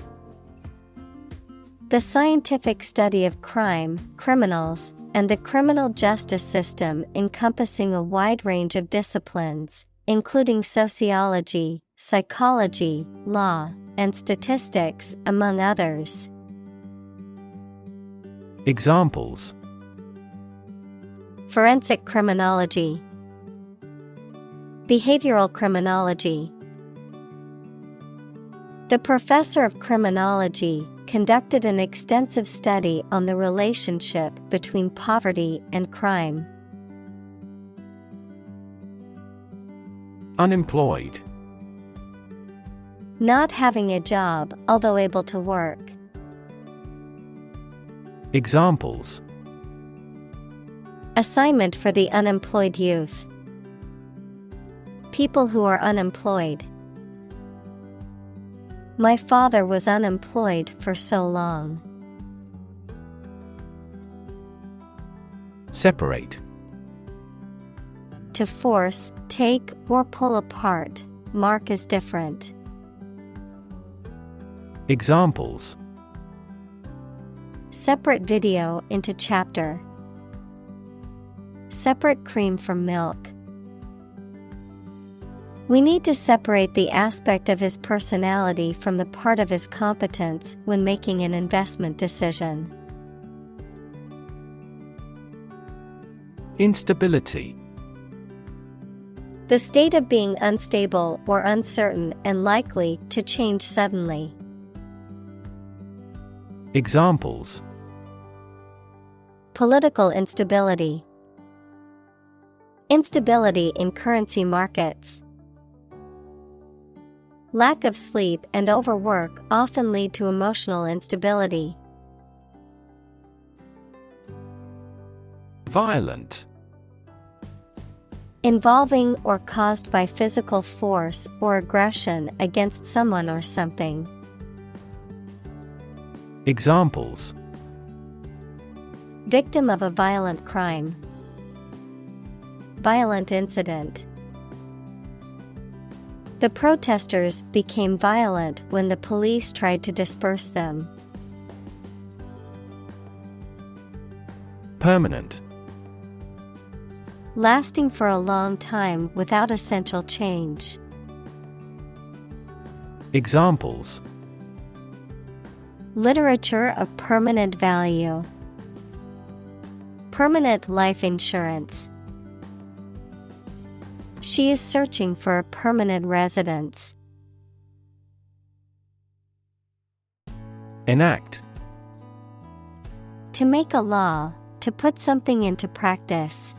The scientific study of crime, criminals, and the criminal justice system encompassing a wide range of disciplines, including sociology, psychology, law, and statistics, among others. Examples: Forensic criminology. Behavioral criminology. The professor of criminology conducted an extensive study on the relationship between poverty and crime. Unemployed. Not having a job, although able to work. Examples: Assignment for the unemployed youth. People who are unemployed. My father was unemployed for so long. Separate. To force, take, or pull apart, mark as different. Examples: Separate video into chapter. Separate cream from milk. We need to separate the aspect of his personality from the part of his competence when making an investment decision. Instability. The state of being unstable or uncertain and likely to change suddenly. Examples: Political instability. Instability in currency markets. Lack of sleep and overwork often lead to emotional instability. Violent. Involving or caused by physical force or aggression against someone or something. Examples: Victim of a violent crime. Violent incident. The protesters became violent when the police tried to disperse them. Permanent. Lasting for a long time without essential change. Examples: Literature of permanent value. Permanent life insurance. She is searching for a permanent residence. Enact. To make a law, to put something into practice.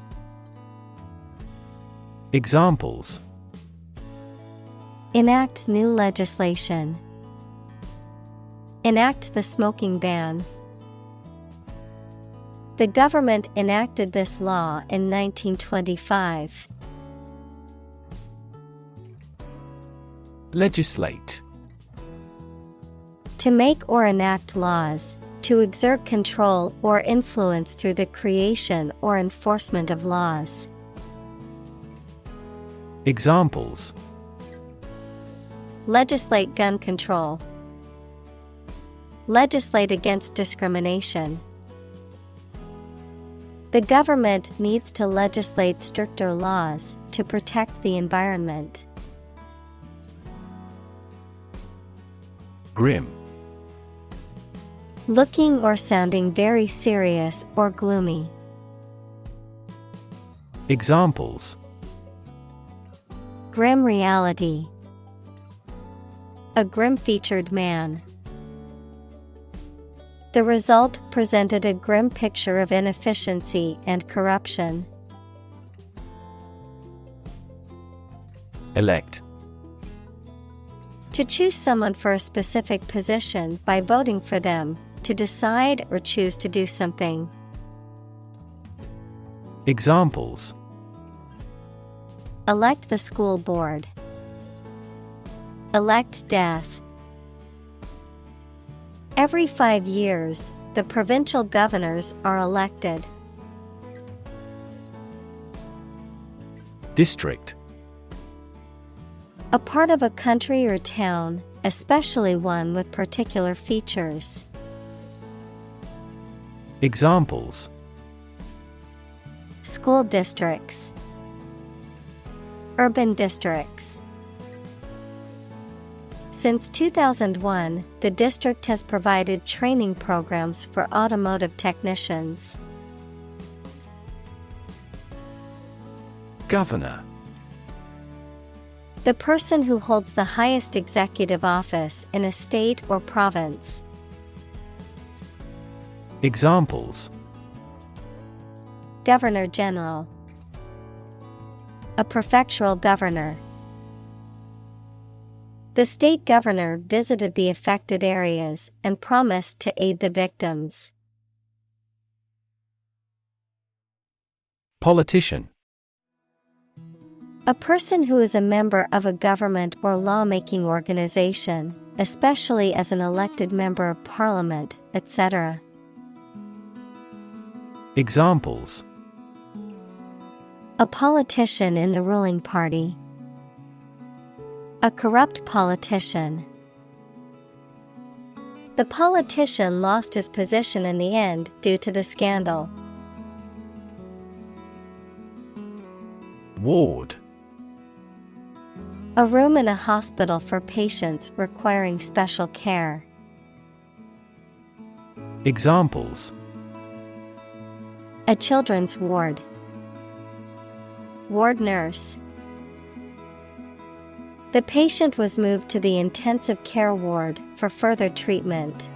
Examples: Enact new legislation. Enact the smoking ban. The government enacted this law in 1925. Legislate. To make or enact laws, to exert control or influence through the creation or enforcement of laws. Examples: Legislate gun control. Legislate against discrimination. The government needs to legislate stricter laws to protect the environment. Grim. Looking or sounding very serious or gloomy. Examples: Grim reality. A grim-featured man. The result presented a grim picture of inefficiency and corruption. Elect. To choose someone for a specific position by voting for them, to decide or choose to do something. Examples: Elect the school board. Elect death. Every 5 years, the provincial governors are elected. District. A part of a country or town, especially one with particular features. Examples: School districts. Urban districts. Since 2001, the district has provided training programs for automotive technicians. Governor. The person who holds the highest executive office in a state or province. Examples: Governor General. A prefectural governor. The state governor visited the affected areas and promised to aid the victims. Politician. A person who is a member of a government or lawmaking organization, especially as an elected member of parliament, etc. Examples: a politician in the ruling party, a corrupt politician. The politician lost his position in the end due to the scandal. Ward. A room in a hospital for patients requiring special care. Examples: a children's ward, ward nurse. The patient was moved to the intensive care ward for further treatment.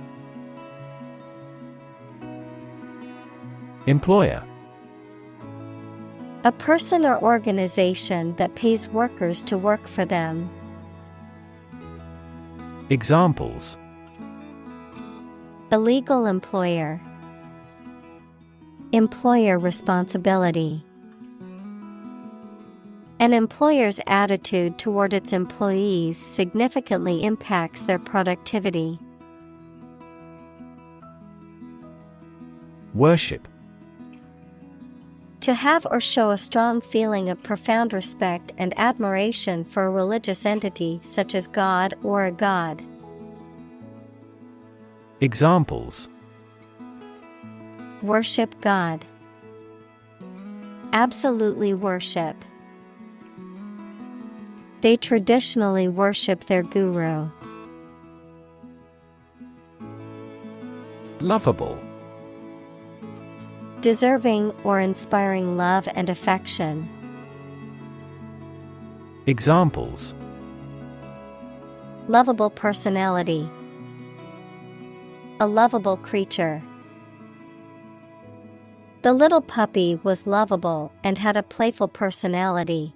Employer. A person or organization that pays workers to work for them. Examples: illegal employer, employer responsibility. An employer's attitude toward its employees significantly impacts their productivity. Worship. To have or show a strong feeling of profound respect and admiration for a religious entity such as God or a god. Examples: worship God, absolutely worship. They traditionally worship their guru. Lovable. Deserving or inspiring love and affection. Examples: lovable personality, a lovable creature. The little puppy was lovable and had a playful personality.